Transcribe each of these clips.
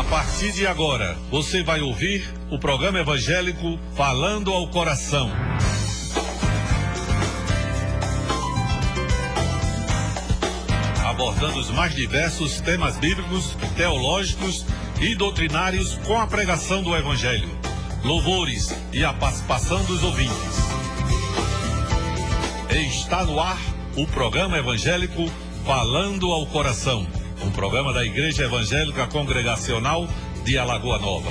A partir de agora, você vai ouvir o programa evangélico Falando ao Coração. Abordando os mais diversos temas bíblicos, teológicos e doutrinários com a pregação do Evangelho, louvores e a participação dos ouvintes. Está no ar o programa evangélico Falando ao Coração, um programa da Igreja Evangélica Congregacional de Alagoa Nova.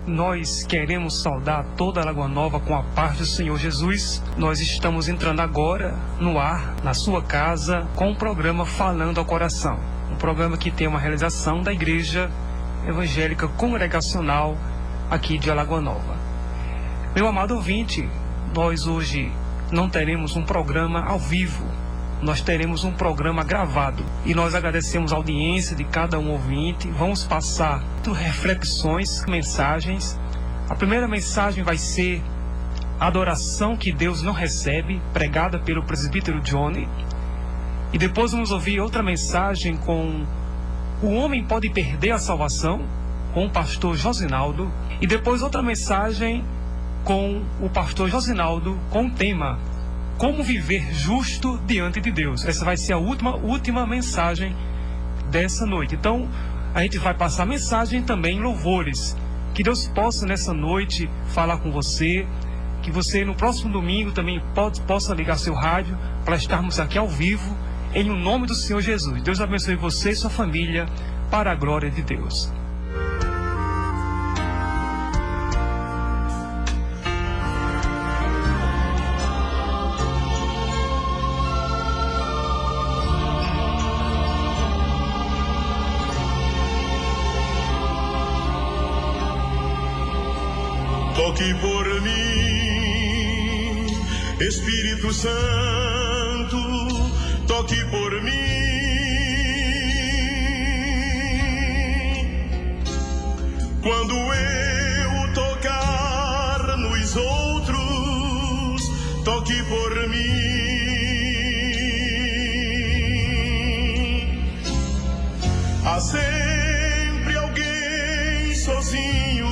Nós queremos saudar toda a Alagoa Nova com a paz do Senhor Jesus. Nós estamos entrando agora no ar, na sua casa, com o programa Falando ao Coração. Um programa que tem uma realização da Igreja Evangélica Congregacional aqui de Alagoa Nova. Meu amado ouvinte, nós hoje não teremos um programa ao vivo. Nós teremos um programa gravado e nós agradecemos a audiência de cada um ouvinte. Vamos passar reflexões, mensagens. A primeira mensagem vai ser Adoração que Deus não recebe, pregada pelo presbítero Johnny. E depois vamos ouvir outra mensagem com O Homem Pode Perder a Salvação, com o pastor Josinaldo. E depois outra mensagem com o pastor Josinaldo com o tema Como Viver Justo Diante de Deus. Essa vai ser a última mensagem dessa noite. Então, a gente vai passar a mensagem também em louvores. Que Deus possa nessa noite falar com você. Que você no próximo domingo também possa ligar seu rádio para estarmos aqui ao vivo em o nome do Senhor Jesus. Deus abençoe você e sua família para a glória de Deus. Toque por mim, Espírito Santo, toque por mim. Quando eu tocar nos outros, toque por mim. Há sempre alguém sozinho,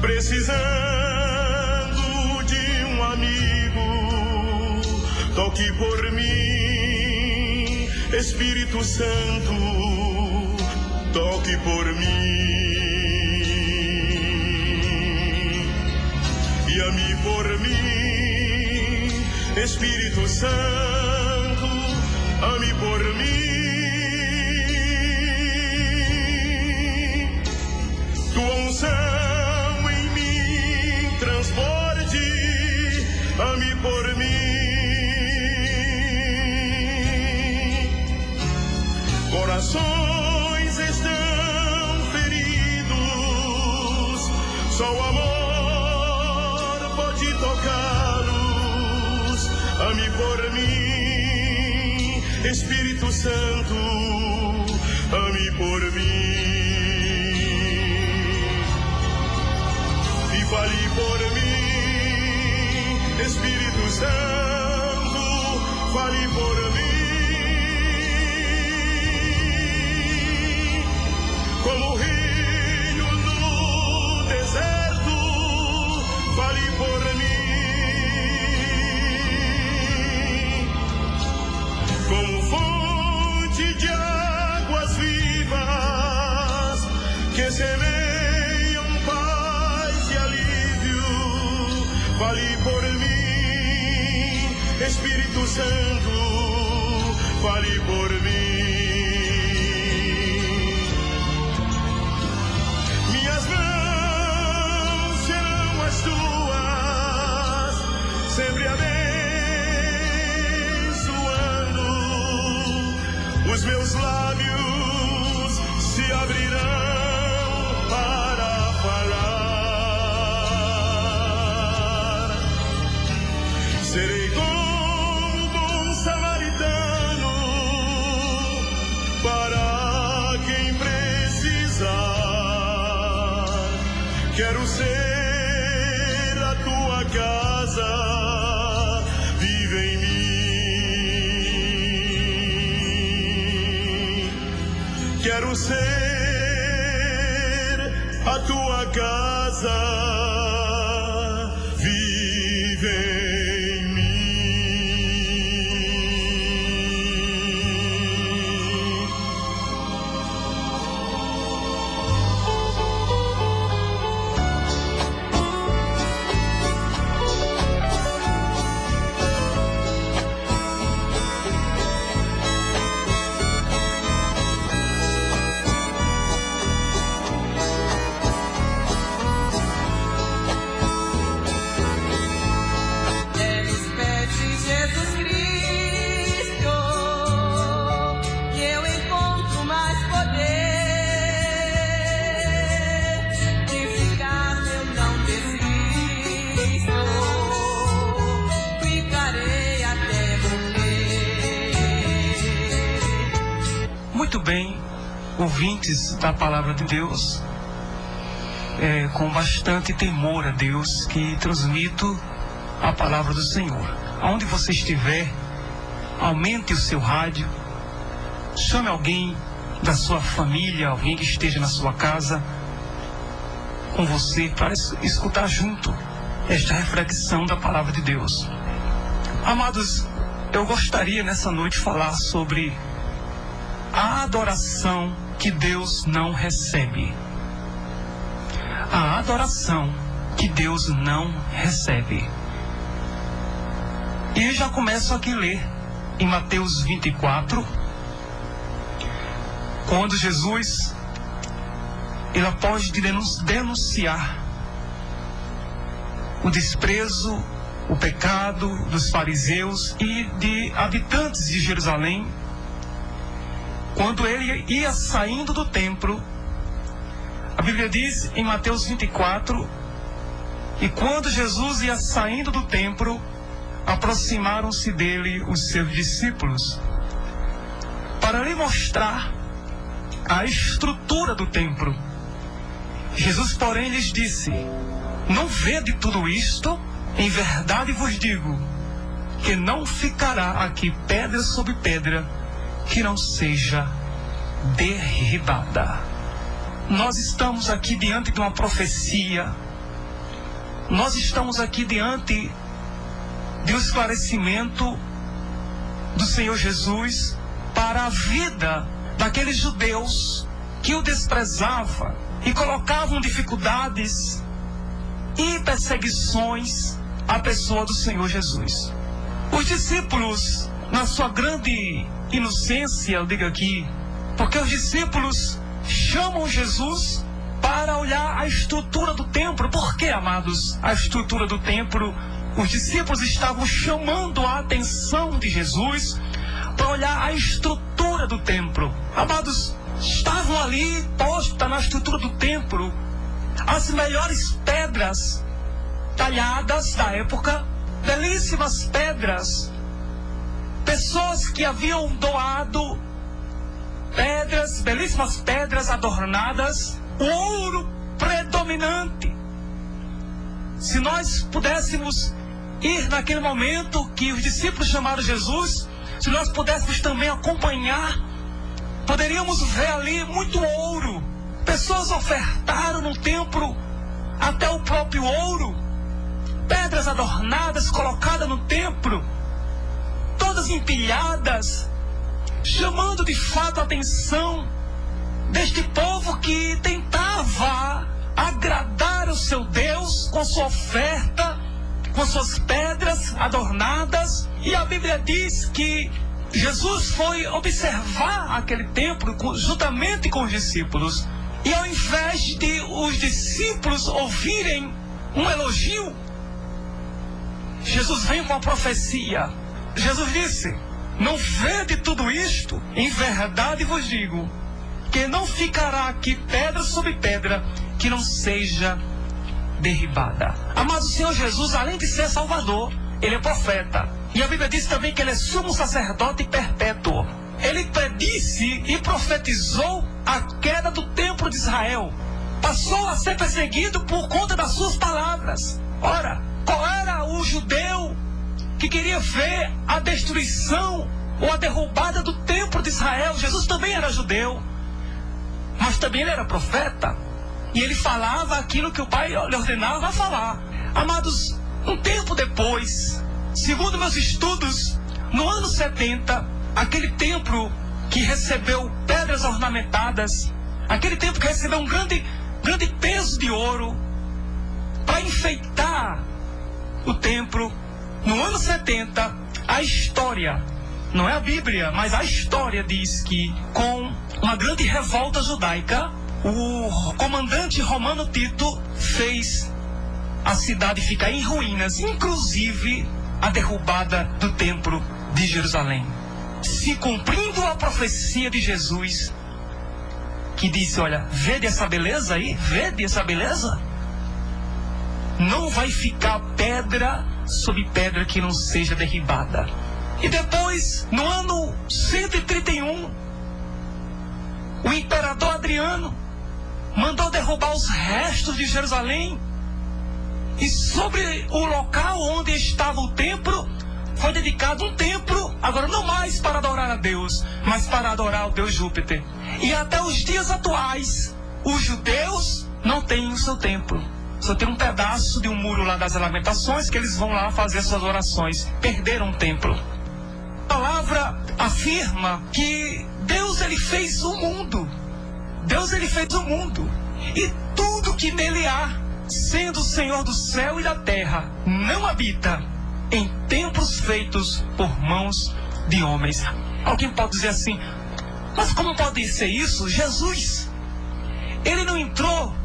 precisando de um amigo. Toque por mim, Espírito Santo, toque por mim. E ame por mim, Espírito Santo, ame por mim. Tua unção transborde, ame por mim. Corações estão feridos, só o amor pode tocá-los. Ame por mim, Espírito Santo, ame por mim. E fale por mim, Espírito Santo, fale por mim. Como rio no deserto, fale por mim. Como fonte de águas vivas que semeiam paz e alívio, fale por mim, Espírito Santo, fale por mim. Minhas mãos serão as tuas, sempre abençoando. Os meus lábios se abrirão para falar. Serei como bom samaritano Quero ser a tua casa, vive em mim. Quero ser a tua casa, vive em mim. Muito bem, ouvintes da palavra de Deus, com bastante temor a Deus, que transmito a palavra do Senhor. Aonde você estiver, aumente o seu rádio, chame alguém da sua família, alguém que esteja na sua casa com você, para escutar junto esta reflexão da palavra de Deus. Amados, eu gostaria nessa noite falar sobre a adoração que Deus não recebe. A adoração que Deus não recebe. E eu já começo aqui a ler em Mateus 24, quando Jesus, ele após de denunciar o desprezo, o pecado dos fariseus e de habitantes de Jerusalém, quando ele ia saindo do templo, a Bíblia diz em Mateus 24, e quando Jesus ia saindo do templo, aproximaram-se dele os seus discípulos, para lhe mostrar a estrutura do templo. Jesus, porém, lhes disse: não vede tudo isto? Em verdade vos digo, que não ficará aqui pedra sobre pedra, que não seja derribada. Nós estamos aqui diante de uma profecia. Nós estamos aqui diante de um esclarecimento do Senhor Jesus para a vida daqueles judeus que o desprezavam e colocavam dificuldades e perseguições à pessoa do Senhor Jesus. Os discípulos, na sua grande inocência, eu digo aqui, porque os discípulos chamam Jesus para olhar a estrutura do templo. Por que, amados, a estrutura do templo? Os discípulos estavam chamando a atenção de Jesus para olhar a estrutura do templo. Amados, estavam ali postas na estrutura do templo as melhores pedras talhadas da época, belíssimas pedras. Pessoas que haviam doado pedras, belíssimas pedras adornadas, o ouro predominante. Se nós pudéssemos ir naquele momento que os discípulos chamaram Jesus, se nós pudéssemos também acompanhar, poderíamos ver ali muito ouro. Pessoas ofertaram no templo até o próprio ouro, pedras adornadas colocadas no templo, todas empilhadas, chamando de fato a atenção deste povo que tentava agradar o seu Deus com sua oferta, com suas pedras adornadas. E a Bíblia diz que Jesus foi observar aquele templo juntamente com os discípulos, e ao invés de os discípulos ouvirem um elogio, Jesus vem com a profecia. Jesus disse: não vede tudo isto? Em verdade vos digo, que não ficará aqui pedra sobre pedra que não seja derribada. Amado, o Senhor Jesus, além de ser Salvador, ele é profeta. E a Bíblia diz também que ele é sumo sacerdote perpétuo. Ele predisse e profetizou a queda do templo de Israel. passou a ser perseguido por conta das suas palavras. Ora, qual era o judeu que queria ver a destruição ou a derrubada do templo de Israel? Jesus também era judeu, mas também ele era profeta, e ele falava aquilo que o Pai lhe ordenava a falar. Amados, um tempo depois, segundo meus estudos, no ano 70, aquele templo que recebeu pedras ornamentadas, aquele templo que recebeu um grande peso de ouro para enfeitar o templo, no ano 70, a história, não é a Bíblia, mas a história diz que, com uma grande revolta judaica, o comandante romano Tito fez a cidade ficar em ruínas, inclusive a derrubada do templo de Jerusalém. Se cumprindo a profecia de Jesus, que disse, olha, vede essa beleza aí? Vede essa beleza? Não vai ficar pedra sobre pedra que não seja derribada. E depois, no ano 131, o imperador Adriano mandou derrubar os restos de Jerusalém, e sobre o local onde estava o templo foi dedicado um templo, agora não mais para adorar a Deus, mas para adorar o Deus Júpiter. E até os dias atuais, os judeus não têm o seu templo. Só tem um pedaço de um muro lá das Lamentações que eles vão lá fazer suas orações. Perderam o templo. A palavra afirma que Deus, ele fez o mundo. Deus, ele fez o mundo. E tudo que nele há, sendo o Senhor do céu e da terra, não habita em templos feitos por mãos de homens. Alguém pode dizer assim, mas como pode ser isso? Jesus, ele não entrou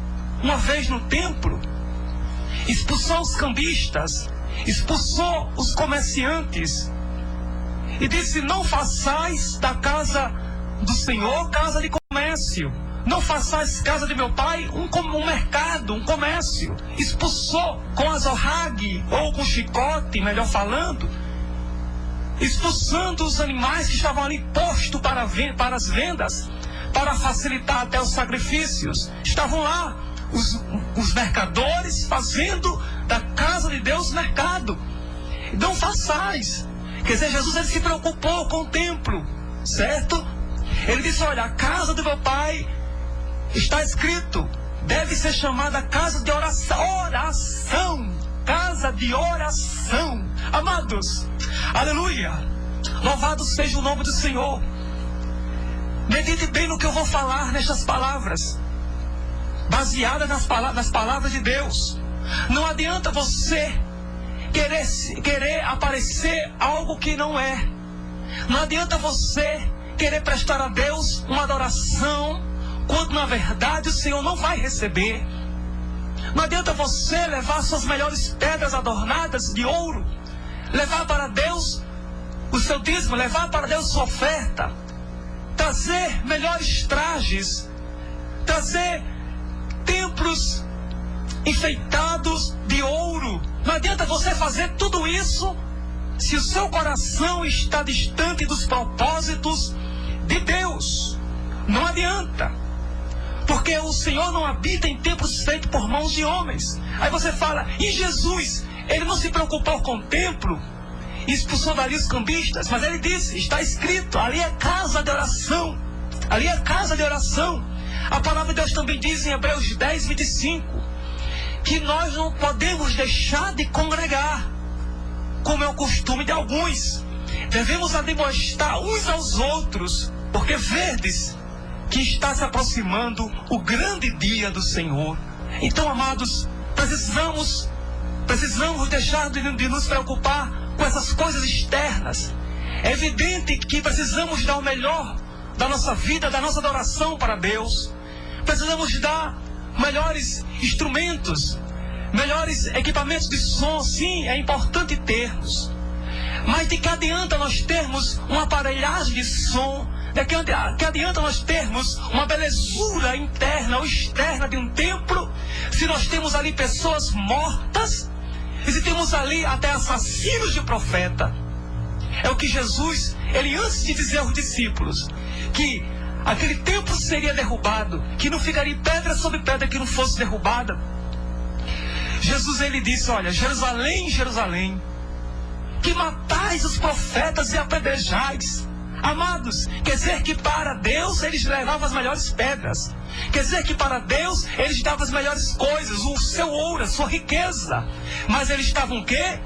uma vez no templo, expulsou os cambistas, expulsou os comerciantes e disse, não façais da casa do Senhor casa de comércio, não façais casa de meu pai um mercado, um comércio. Expulsou com azorrague, ou com chicote, melhor falando, expulsando os animais que estavam ali postos para as vendas, para facilitar até os sacrifícios. Estavam lá os mercadores fazendo da casa de Deus mercado. Não façais. Quer dizer, Jesus, ele se preocupou com o templo, certo? Ele disse, olha, a casa do meu pai, está escrito, deve ser chamada casa de oração. Oração. Casa de oração. Amados, aleluia. Louvado seja o nome do Senhor. Medite bem no que eu vou falar nestas palavras, baseadas nas palavras de Deus. Não adianta você querer aparecer algo que não é. Não adianta você querer prestar a Deus uma adoração quando na verdade o Senhor não vai receber. Não adianta você levar suas melhores pedras adornadas de ouro, levar para Deus o seu dízimo, levar para Deus sua oferta, trazer melhores trajes, trazer templos enfeitados de ouro. Não adianta você fazer tudo isso se o seu coração está distante dos propósitos de Deus. Não adianta, porque o Senhor não habita em templos feitos por mãos de homens. Aí você fala, e Jesus, ele não se preocupou com o templo, expulsou dali os cambistas, mas ele disse, está escrito, ali é casa de oração, ali é casa de oração. A palavra de Deus também diz em Hebreus 10, 25, que nós não podemos deixar de congregar, como é o costume de alguns. Devemos admoestar uns aos outros, porque verdes que está se aproximando o grande dia do Senhor. Então, amados, precisamos deixar de nos preocupar com essas coisas externas. É evidente que precisamos dar o melhor da nossa vida, da nossa adoração para Deus. Precisamos dar melhores instrumentos, melhores equipamentos de som. Sim, é importante termos. Mas de que adianta nós termos uma aparelhagem de som? De que adianta nós termos uma belezura interna ou externa de um templo, se nós temos ali pessoas mortas, e se temos ali até assassinos de profeta? É o que Jesus, ele antes de dizer aos discípulos, que aquele templo seria derrubado, que não ficaria pedra sobre pedra que não fosse derrubada. Jesus, ele disse: olha, Jerusalém, Jerusalém, que matais os profetas e apedrejais. Amados, quer dizer que para Deus eles levavam as melhores pedras. Quer dizer que para Deus eles davam as melhores coisas, o seu ouro, a sua riqueza. Mas eles estavam o quê?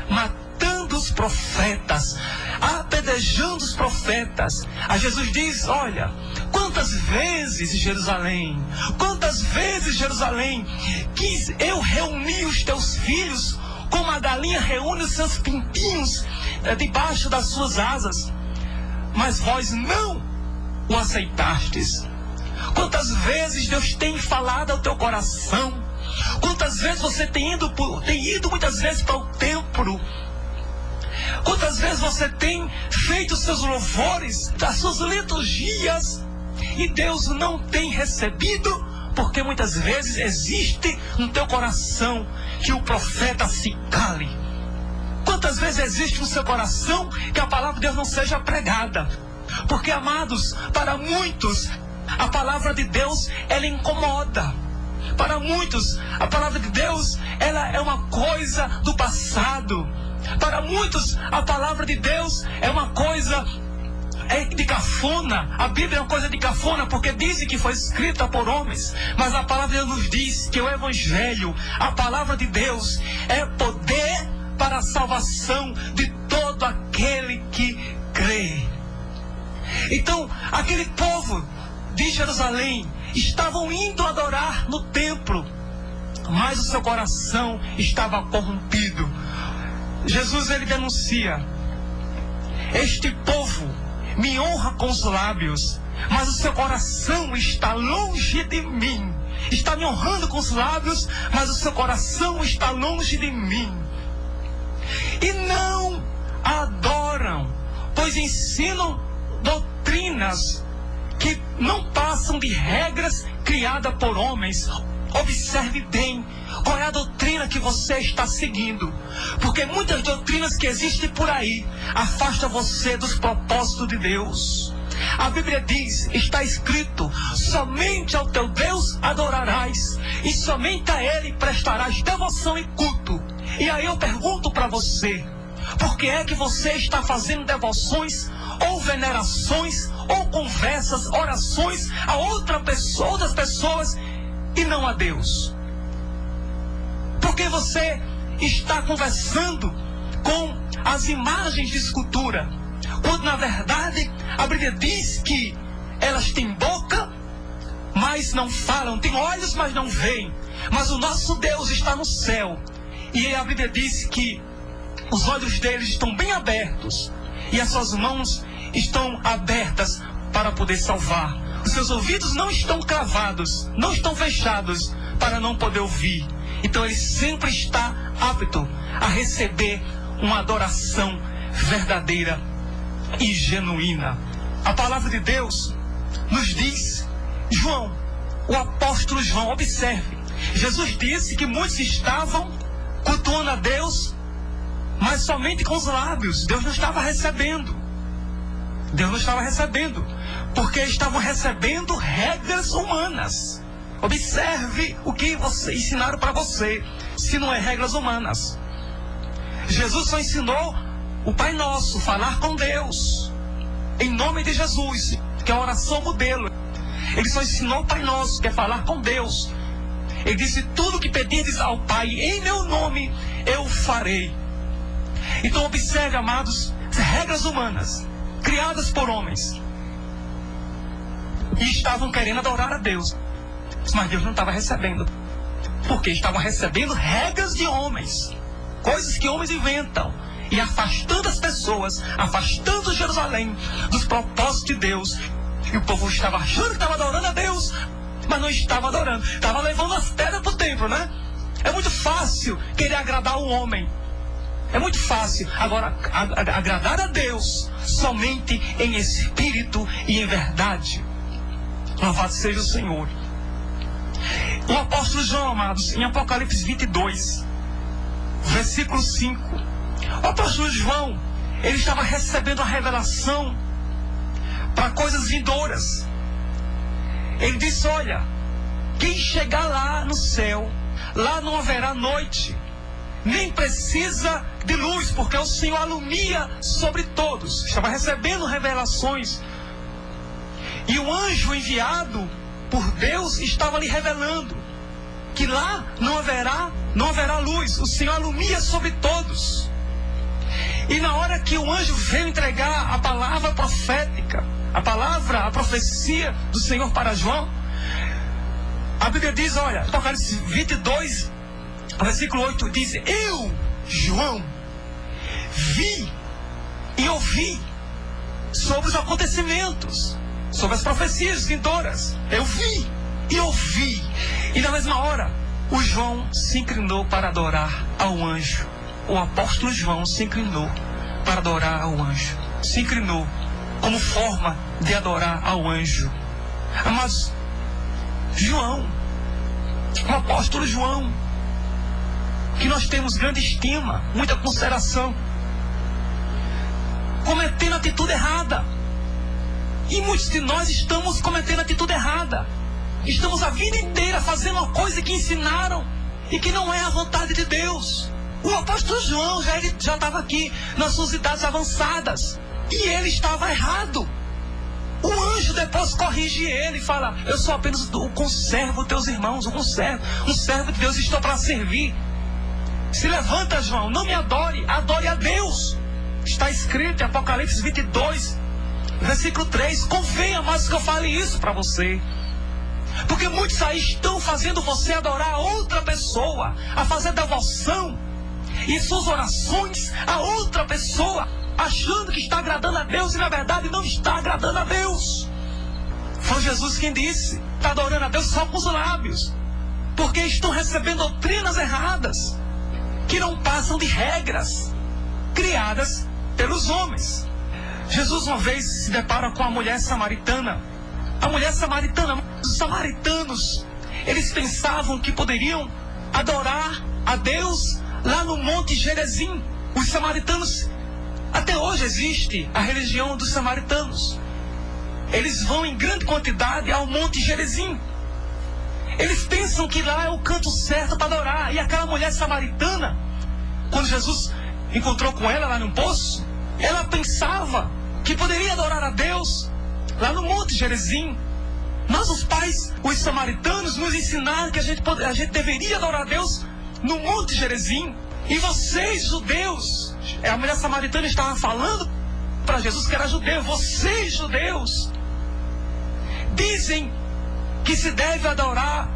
Matando os profetas, apedrejando os profetas. A Jesus diz: olha, quantas vezes, Jerusalém, que eu reuni os teus filhos, como a galinha reúne os seus pintinhos debaixo das suas asas, mas vós não o aceitastes. Quantas vezes Deus tem falado ao teu coração? Quantas vezes você tem ido muitas vezes para o templo? Quantas vezes você tem feito os seus louvores, as suas liturgias, e Deus não tem recebido? Porque muitas vezes existe no teu coração que o profeta se cale. Quantas vezes existe no seu coração que a palavra de Deus não seja pregada? Porque, amados, para muitos a palavra de Deus, ela incomoda. Para muitos a palavra de Deus, ela é uma coisa do passado. Para muitos a palavra de Deus é uma coisa de cafona. A Bíblia é uma coisa de cafona, porque dizem que foi escrita por homens. Mas a palavra de Deus nos diz que o Evangelho, a palavra de Deus, é poder para a salvação de todo aquele que crê. Então, aquele povo de Jerusalém estavam indo adorar no templo, mas o seu coração estava corrompido. Jesus, ele denuncia: este povo me honra com os lábios, mas o seu coração está longe de mim. Está me honrando com os lábios, mas o seu coração está longe de mim. E não adoram, pois ensinam doutrinas que não passam de regras criadas por homens. Observe bem qual é a doutrina que você está seguindo, porque muitas doutrinas que existem por aí afastam você dos propósitos de Deus. A Bíblia diz, está escrito: somente ao teu Deus adorarás, e somente a Ele prestarás devoção e culto. E aí eu pergunto para você: por que é que você está fazendo devoções, ou venerações, ou conversas, orações a outras pessoas e não a Deus? Porque você está conversando com as imagens de escultura, quando na verdade a Bíblia diz que elas têm boca, mas não falam, têm olhos, mas não veem. Mas o nosso Deus está no céu, e a Bíblia diz que os olhos deles estão bem abertos, e as suas mãos estão abertas para poder salvar. Os seus ouvidos não estão cravados, não estão fechados para não poder ouvir. Então ele sempre está apto a receber uma adoração verdadeira e genuína. A palavra de Deus nos diz, João, o apóstolo João, observe, Jesus disse que muitos estavam cultuando a Deus, mas somente com os lábios. Deus não estava recebendo. Deus não estava recebendo, porque estavam recebendo regras humanas. Observe o que ensinaram para você, se não é regras humanas. Jesus só ensinou o Pai Nosso, falar com Deus, em nome de Jesus, que é a oração modelo. Ele só ensinou o Pai Nosso, que é falar com Deus. Ele disse: tudo que pedirdes ao Pai em meu nome, eu farei. Então observe, amados, regras humanas, criadas por homens, e estavam querendo adorar a Deus, mas Deus não estava recebendo, porque estavam recebendo regras de homens, coisas que homens inventam, e afastando as pessoas, afastando Jerusalém dos propósitos de Deus. E o povo estava achando que estava adorando a Deus, mas não estava adorando, estava levando as pedras para o templo, né? É muito fácil querer agradar o homem, é muito fácil. Agora, agradar a Deus somente em espírito e em verdade. Louvado seja o Senhor. O apóstolo João, amados, em Apocalipse 22, versículo 5, o apóstolo João, ele estava recebendo a revelação para coisas vindouras. Ele disse, olha, quem chegar lá no céu, lá não haverá noite, nem precisa de luz, porque o Senhor alumia sobre todos. Estava recebendo revelações. E o anjo enviado por Deus estava lhe revelando que lá não haverá luz. O Senhor alumia sobre todos. E na hora que o anjo veio entregar a palavra profética, a profecia do Senhor para João, a Bíblia diz, olha, Apocalipse 22, versículo 8, diz, eu, João, vi e ouvi sobre os acontecimentos, sobre as profecias vindouras. Eu vi e ouvi. E na mesma hora, o João se inclinou para adorar ao anjo. O apóstolo João se inclinou para adorar ao anjo. Se inclinou como forma de adorar ao anjo. Mas João, o apóstolo João, que nós temos grande estima, muita consideração, cometendo atitude errada. E muitos de nós estamos cometendo atitude errada. Estamos a vida inteira fazendo uma coisa que ensinaram e que não é a vontade de Deus. O apóstolo João já estava aqui nas suas idades avançadas e ele estava errado. O anjo depois corrige ele e fala, eu sou apenas o conservo dos teus irmãos, um servo de Deus, estou para servir. Se levanta, João, não me adore, adore a Deus. Está escrito em Apocalipse 22, versículo 3, convenha mais que eu fale isso para você. Porque muitos aí estão fazendo você adorar a outra pessoa, a fazer devoção e suas orações a outra pessoa, achando que está agradando a Deus e na verdade não está agradando a Deus. Foi Jesus quem disse, está adorando a Deus só com os lábios, porque estão recebendo doutrinas erradas, que não passam de regras criadas pelos homens. Jesus uma vez se depara com a mulher samaritana. A mulher samaritana, os samaritanos, eles pensavam que poderiam adorar a Deus lá no Monte Gerizim. Os samaritanos, até hoje existe a religião dos samaritanos. Eles vão em grande quantidade ao Monte Gerizim. Eles pensam que lá é o canto certo para adorar. E aquela mulher samaritana, quando Jesus encontrou com ela lá no poço, ela pensava que poderia adorar a Deus lá no Monte Gerizim. Mas os pais, os samaritanos, nos ensinaram que a gente deveria adorar a Deus no Monte Gerizim. E vocês, judeus, a mulher samaritana estava falando para Jesus que era judeu, vocês, judeus, dizem que se deve adorar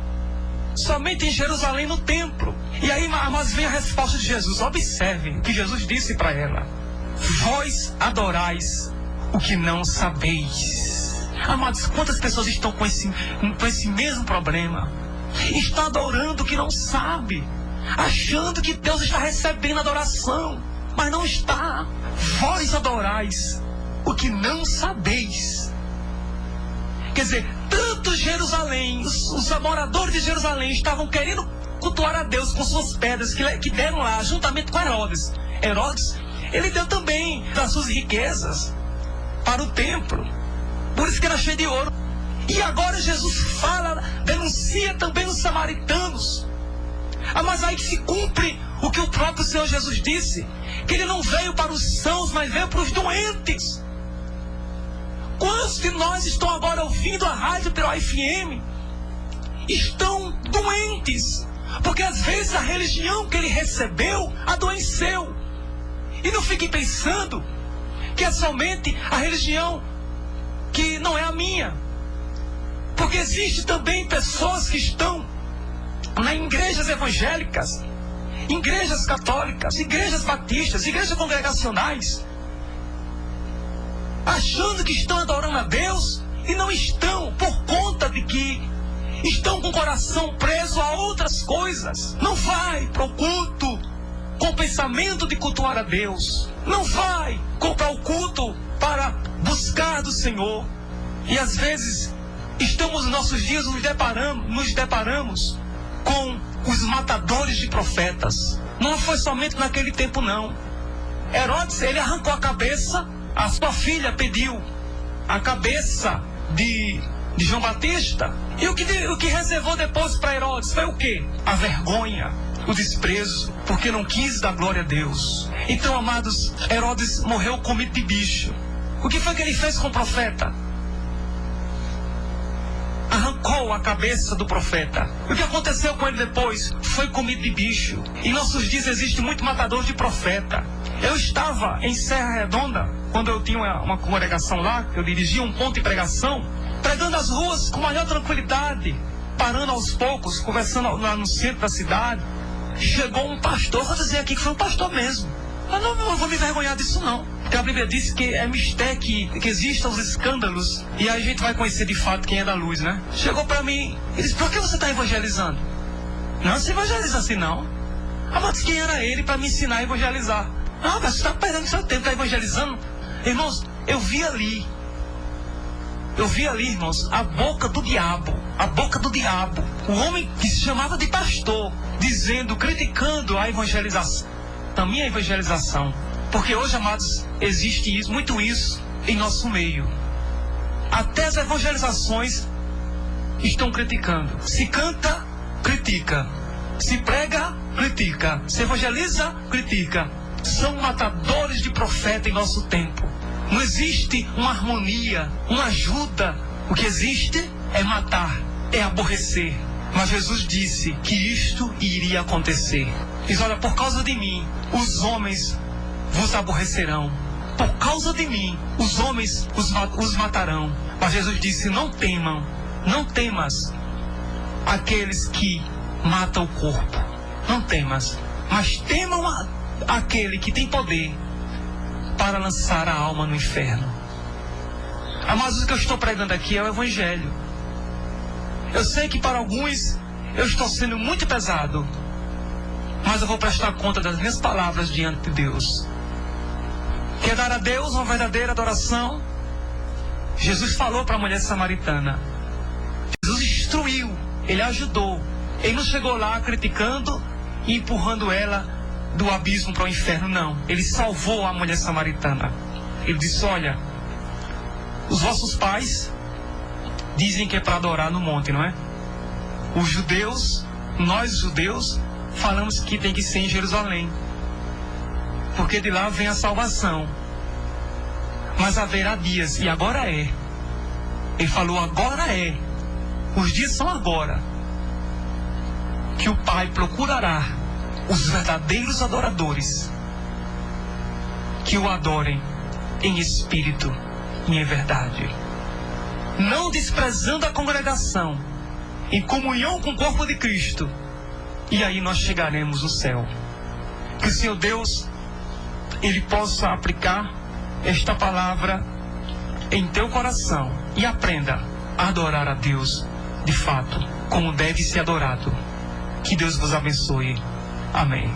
somente em Jerusalém, no templo. E aí, mas vem a resposta de Jesus. Observe o que Jesus disse para ela. Vós adorais o que não sabeis. Amados, quantas pessoas estão com esse mesmo problema? Está adorando o que não sabe, achando que Deus está recebendo adoração, mas não está. Vós adorais o que não sabeis. Quer dizer, tanto Jerusalém, os moradores de Jerusalém estavam querendo cultuar a Deus com suas pedras que deram lá, juntamente com Herodes. Herodes, ele deu também das suas riquezas para o templo. Por isso que era cheio de ouro. E agora Jesus fala, denuncia também os samaritanos. Mas aí que se cumpre o que o próprio Senhor Jesus disse, que ele não veio para os sãos, mas veio para os doentes. Quantos de nós estão agora ouvindo a rádio pelo FM estão doentes? Porque às vezes a religião que ele recebeu adoeceu. E não fiquem pensando que é somente a religião que não é a minha. Porque existe também pessoas que estão em igrejas evangélicas, igrejas católicas, igrejas batistas, igrejas congregacionais, achando que estão adorando a Deus e não estão, por conta de que estão com o coração preso a outras coisas. Não vai para o culto com o pensamento de cultuar a Deus. Não vai comprar o culto para buscar do Senhor. E às vezes estamos nos nossos dias nos deparamos com os matadores de profetas. Não foi somente naquele tempo, não. Herodes, ele arrancou a cabeça. A sua filha pediu a cabeça de de João Batista. E o que reservou depois para Herodes foi o quê? A vergonha, o desprezo, porque não quis dar glória a Deus. Então, amados, Herodes morreu comido de bicho. O que foi que ele fez com o profeta? Arrancou a cabeça do profeta. O que aconteceu com ele depois? Foi comido de bicho. Em nossos dias existe muito matador de profeta. Eu estava em Serra Redonda, quando eu tinha uma congregação lá, eu dirigia um ponto de pregação, pregando as ruas com maior tranquilidade, parando aos poucos, conversando lá no centro da cidade. Chegou um pastor, vou dizer aqui que foi um pastor mesmo. Eu não vou me envergonhar disso não. Porque a Bíblia diz que é mistério que existam os escândalos. E aí a gente vai conhecer de fato quem é da luz, né? Chegou pra mim e disse, por que você está evangelizando? Não se evangeliza assim não. Ah, mas quem era ele para me ensinar a evangelizar? Ah, mas você está perdendo seu tempo, está evangelizando. Irmãos, eu vi ali, irmãos, a boca do diabo. O homem que se chamava de pastor, dizendo, criticando a evangelização, a minha evangelização. Porque hoje, amados, existe isso, muito isso em nosso meio. Até as evangelizações estão criticando. Se canta, critica. Se prega, critica. Se evangeliza, critica. São matadores de profeta em nosso tempo. Não existe uma harmonia, uma ajuda. O que existe é matar, é aborrecer. Mas Jesus disse que isto iria acontecer. Diz, olha, por causa de mim, os homens vos aborrecerão. Por causa de mim, os homens os matarão. Mas Jesus disse, não temam, não temas aqueles que matam o corpo. Não temas, mas temam aquele que tem poder para lançar a alma no inferno. Amados, o que eu estou pregando aqui é o Evangelho. Eu sei que para alguns eu estou sendo muito pesado, mas eu vou prestar conta das minhas palavras diante de Deus. Quer dar a Deus uma verdadeira adoração? Jesus falou para a mulher samaritana. Jesus instruiu, ele ajudou. Ele não chegou lá criticando e empurrando ela do abismo para o inferno, não. Ele salvou a mulher samaritana. Ele disse, olha, os vossos pais dizem que é para adorar no monte, não é? Os judeus, nós judeus, falamos que tem que ser em Jerusalém, porque de lá vem a salvação. Mas haverá dias, e agora é. Ele falou, agora é. Os dias são agora, que o Pai procurará os verdadeiros adoradores, que o adorem em espírito e em verdade, não desprezando a congregação, em comunhão com o corpo de Cristo. E aí nós chegaremos no céu. Que o Senhor Deus, Ele possa aplicar esta palavra em teu coração e aprenda a adorar a Deus de fato, como deve ser adorado. Que Deus vos abençoe. Amém.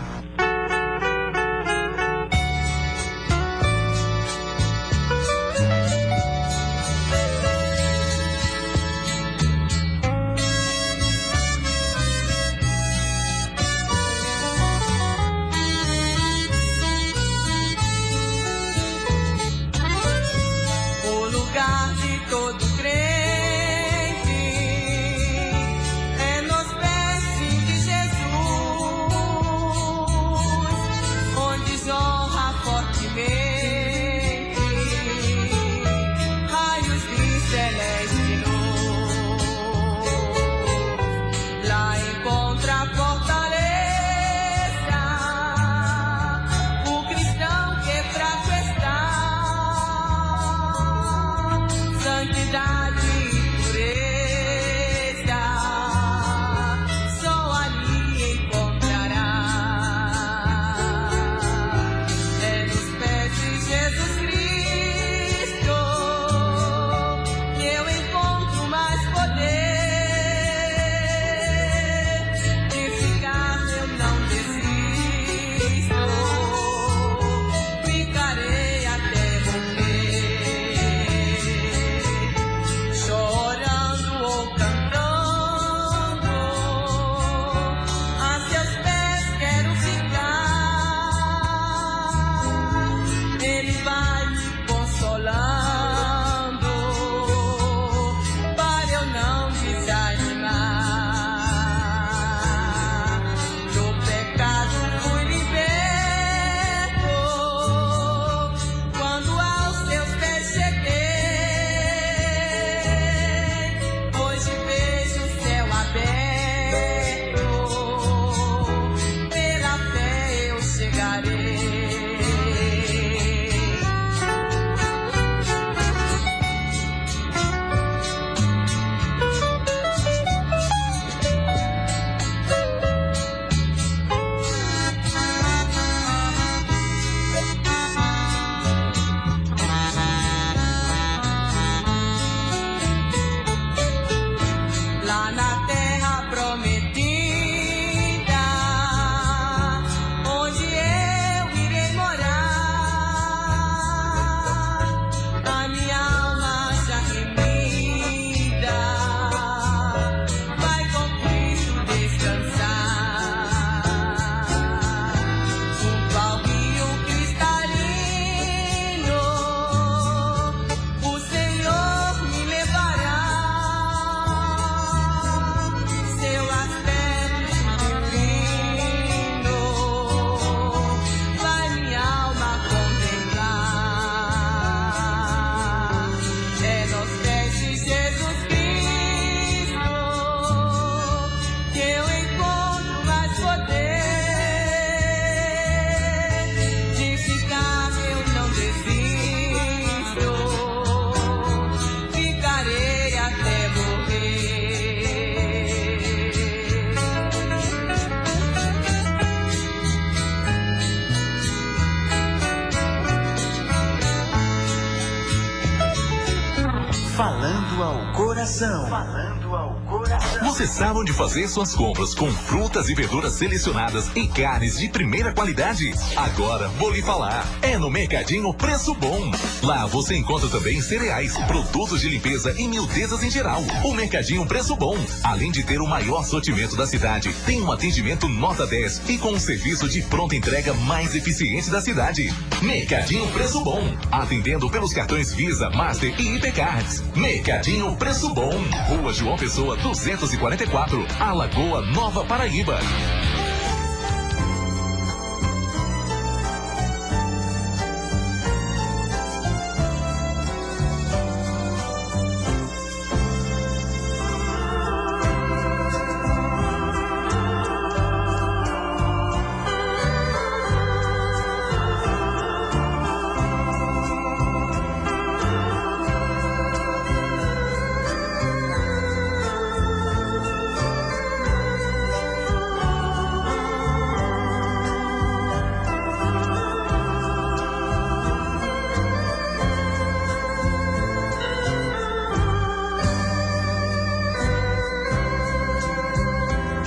Falando ao coração. Falando ao coração. Você sabe onde fazer suas compras com frutas e verduras selecionadas e carnes de primeira qualidade? Agora vou lhe falar. É no Mercadinho Preço Bom. Lá você encontra também cereais, produtos de limpeza e miudezas em geral. O Mercadinho Preço Bom, além de ter o maior sortimento da cidade, tem um atendimento nota 10 e com um serviço de pronta entrega mais eficiente da cidade. Mercadinho Preço Bom, atendendo pelos cartões Visa, Master e Hipercards. Mercadinho Preço Bom, Rua João Pessoa 244, Alagoa, Nova Paraíba.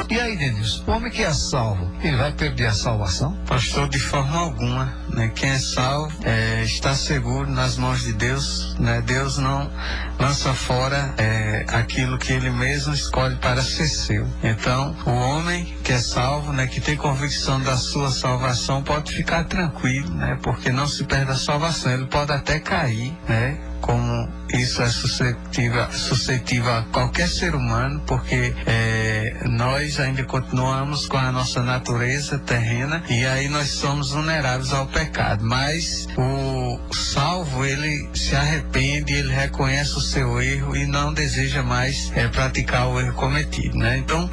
E aí, Denis, o homem que é salvo, ele vai perder a salvação? Pastor, de forma alguma, né? Quem é salvo está seguro nas mãos de Deus, né? Deus não lança fora aquilo que Ele mesmo escolhe para ser seu. Então, o homem que é salvo, né? Que tem convicção da sua salvação, pode ficar tranquilo, né? Porque não se perde a salvação. Ele pode até cair, né? Como isso é suscetível a qualquer ser humano, porque nós ainda continuamos com a nossa natureza terrena e aí nós somos vulneráveis ao pecado. Mas o salvo, ele se arrepende, ele reconhece o seu erro e não deseja mais praticar o erro cometido, né? Então,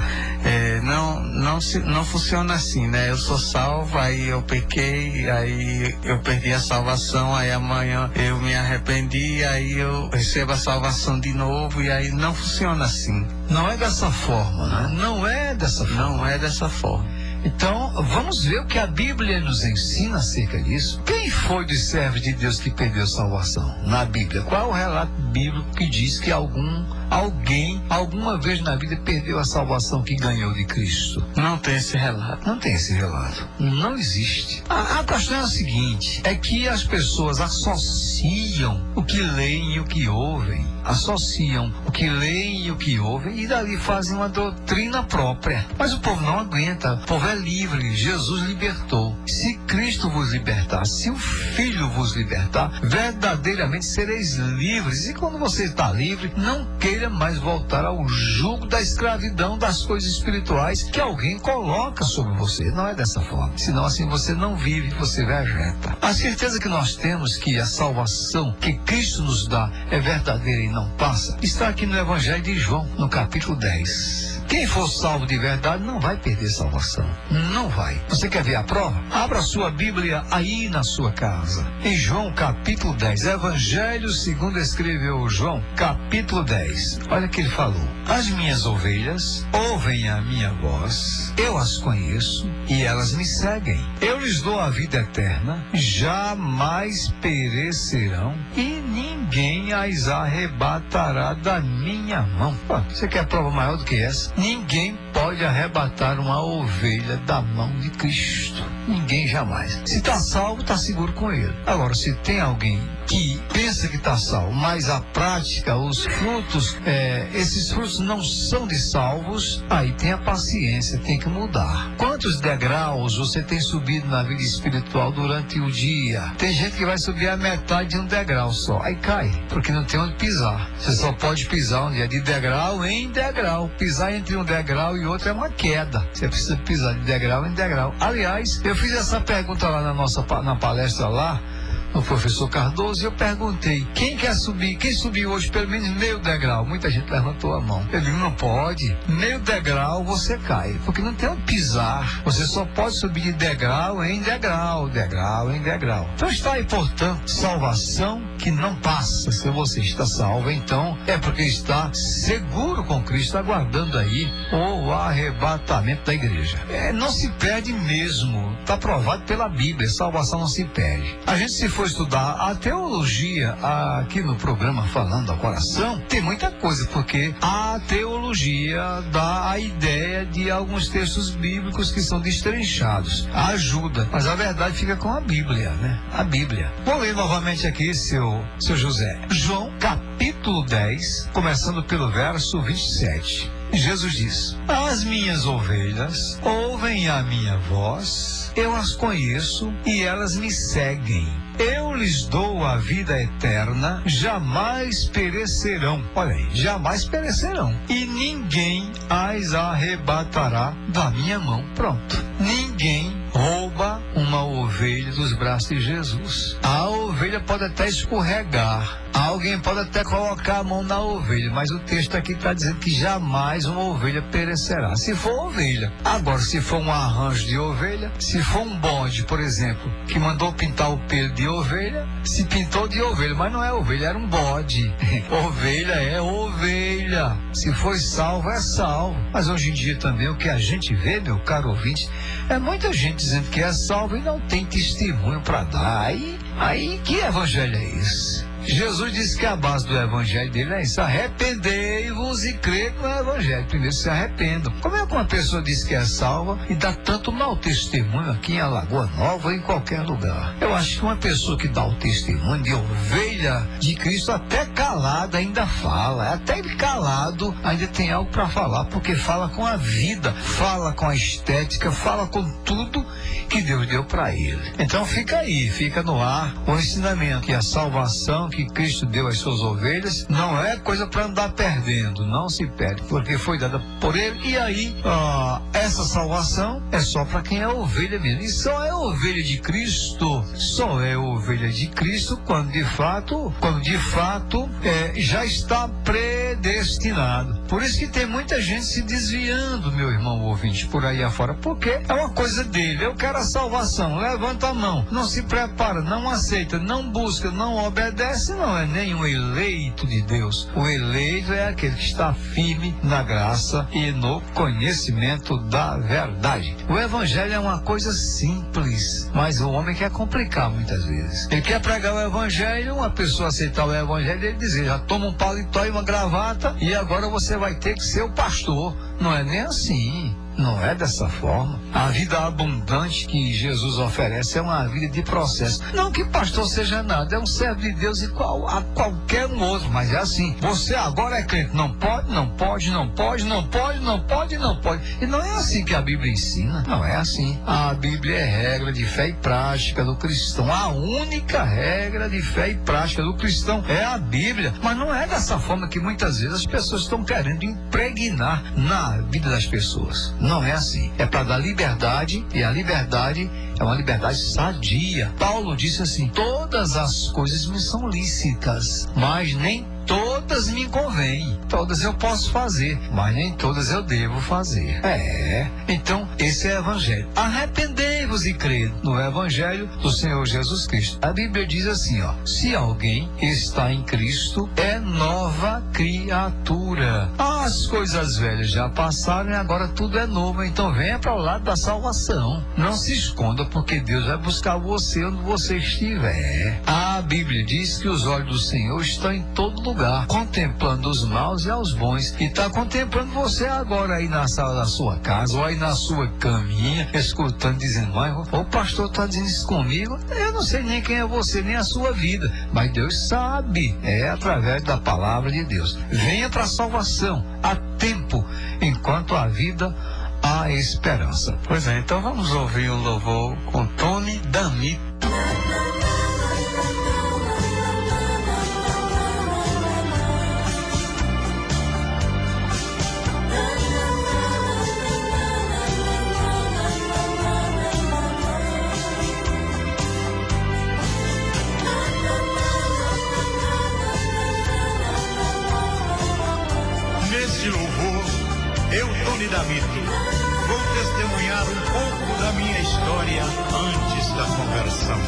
não funciona assim, né? Eu sou salvo, aí eu pequei, aí eu perdi a salvação, aí amanhã eu me arrependi, aí eu recebo a salvação de novo, e aí não funciona assim. Não é dessa forma, né? Não é dessa forma. Não é dessa forma. Então, vamos ver o que a Bíblia nos ensina acerca disso. Quem foi dos servos de Deus que perdeu a salvação na Bíblia? Qual é o relato bíblico que diz que alguém, alguma vez na vida, perdeu a salvação que ganhou de Cristo? Não tem esse relato. Não tem esse relato. Não existe. A questão é a seguinte, é que as pessoas associam o que leem e o que ouvem. Associam o que leem e o que ouvem e dali fazem uma doutrina própria. Mas o povo não aguenta. O povo é livre. Jesus libertou. Se Cristo vos libertar, se o Filho vos libertar, verdadeiramente sereis livres. E quando você está livre, não queira mais voltar ao jugo da escravidão das coisas espirituais que alguém coloca sobre você. Não é dessa forma. Senão assim você não vive, você vegeta. A certeza que nós temos que a salvação que Cristo nos dá é verdadeira e não passa, está aqui no Evangelho de João, no capítulo 10. Quem for salvo de verdade não vai perder salvação. Não vai. Você quer ver a prova? Abra a sua Bíblia aí na sua casa. Em João capítulo 10. Evangelho segundo escreveu João, capítulo 10. Olha o que ele falou. As minhas ovelhas ouvem a minha voz. Eu as conheço e elas me seguem. Eu lhes dou a vida eterna. Jamais perecerão e ninguém as arrebatará da minha mão. Você quer prova maior do que essa? Ninguém pode arrebatar uma ovelha da mão de Cristo. Ninguém jamais. Se está salvo, está seguro com ele. Agora, se tem alguém que pensa que está salvo, mas a prática, os frutos, esses frutos não são de salvos, aí tenha paciência, tem que mudar. Quantos degraus você tem subido na vida espiritual durante o dia? Tem gente que vai subir a metade de um degrau só, aí cai, porque não tem onde pisar. Você só pode pisar um dia de degrau em degrau. Pisar entre um degrau e outro é uma queda. Você precisa pisar de degrau em degrau. Aliás, eu fiz essa pergunta lá na palestra lá, no professor Cardoso, e eu perguntei, quem quer subir? Quem subiu hoje pelo menos meio degrau? Muita gente levantou a mão. Eu digo, não pode. Meio degrau você cai, porque não tem onde pisar. Você só pode subir de degrau em degrau, degrau em degrau. Então está aí, portanto, salvação que não passa. Se você está salvo, então é porque está seguro com Cristo, aguardando aí o arrebatamento da igreja. Não se perde mesmo. Está provado pela Bíblia. Salvação não se perde. A gente se foi for estudar a teologia aqui no programa Falando ao Coração, tem muita coisa, porque a teologia dá a ideia de alguns textos bíblicos que são destrinchados. Ajuda, mas a verdade fica com a Bíblia, né? A Bíblia. Vou ler novamente aqui, seu José. João, capítulo 10, começando pelo verso 27. Jesus diz: as minhas ovelhas ouvem a minha voz, eu as conheço e elas me seguem. Eu lhes dou a vida eterna, jamais perecerão. Olha aí, jamais perecerão. E ninguém as arrebatará da minha mão. Pronto. Ninguém rouba uma ovelha dos braços de Jesus. A ovelha pode até escorregar, alguém pode até colocar a mão na ovelha, mas o texto aqui está dizendo que jamais uma ovelha perecerá. Se for ovelha. Agora, se for um arranjo de ovelha, se for um bode, por exemplo, que mandou pintar o pelo de ovelha, se pintou de ovelha, mas não é ovelha, era um bode. Ovelha é ovelha. Se foi salvo, é salvo. Mas hoje em dia também o que a gente vê, meu caro ouvinte, é muita gente dizendo que é salvo e não tem testemunho para dar. Aí que evangelho é esse? Jesus disse que a base do evangelho dele é isso: arrependei-vos e crede no evangelho. Primeiro se arrependam. Como é que uma pessoa diz que é salva e dá tanto mau testemunho aqui em Alagoa Nova ou em qualquer lugar? Eu acho que uma pessoa que dá o testemunho de ovelha de Cristo, até calado ainda fala, até calado ainda tem algo para falar, porque fala com a vida, fala com a estética, fala com tudo que Deus deu para ele. Então fica aí, fica no ar o ensinamento que a salvação que Cristo deu às suas ovelhas não é coisa para andar perdendo, não se perde, porque foi dada por ele. E aí essa salvação é só para quem é ovelha mesmo, e só é ovelha de Cristo, só é ovelha de Cristo quando de fato já está predestinado. Por isso que tem muita gente se desviando, meu irmão ouvinte, por aí afora, porque é uma coisa dele. Eu quero a salvação, levanta a mão, não se prepara, não aceita, não busca, não obedece, não é nem um eleito de Deus. O eleito é aquele que está firme na graça e no conhecimento da verdade. O evangelho é uma coisa simples, mas o homem quer complicar muitas vezes. Ele quer pregar o evangelho, uma pessoa aceitar o evangelho e ele dizer: já toma um paletó e uma gravata e agora você vai ter que ser o pastor. Não é nem assim. Não é dessa forma. A vida abundante que Jesus oferece é uma vida de processo. Não que pastor seja nada, é um servo de Deus igual a qualquer um outro, mas é assim: você agora é crente, não pode, não pode, não pode, não pode, não pode, não pode. E não é assim que a Bíblia ensina, não é assim. A Bíblia é regra de fé e prática do cristão. A única regra de fé e prática do cristão é a Bíblia. Mas não é dessa forma que muitas vezes as pessoas estão querendo impregnar na vida das pessoas. Não é assim. É para dar liberdade, e a liberdade é uma liberdade sadia. Paulo disse assim: todas as coisas me são lícitas, mas nem todas me convêm. Todas eu posso fazer, mas nem todas eu devo fazer. Então esse é o evangelho. Arrependei-vos e crede no evangelho do Senhor Jesus Cristo. A Bíblia diz assim, se alguém está em Cristo, é nova criatura. As coisas velhas já passaram e agora tudo é novo. Então venha para o lado da salvação. Não se esconda, porque Deus vai buscar você onde você estiver. A Bíblia diz que os olhos do Senhor estão em todo lugar, contemplando os maus e aos bons. E está contemplando você agora aí na sala da sua casa, ou aí na sua caminha, escutando, dizendo: mas o pastor está dizendo isso comigo? Eu não sei nem quem é você, nem a sua vida, mas Deus sabe. É através da palavra de Deus. Venha para a salvação, há tempo, enquanto a vida há esperança. Pois é, então vamos ouvir o louvor com Tony D'Amico. Neste louvor, eu, Tony D'Amico, vou testemunhar um pouco da minha história antes da conversão.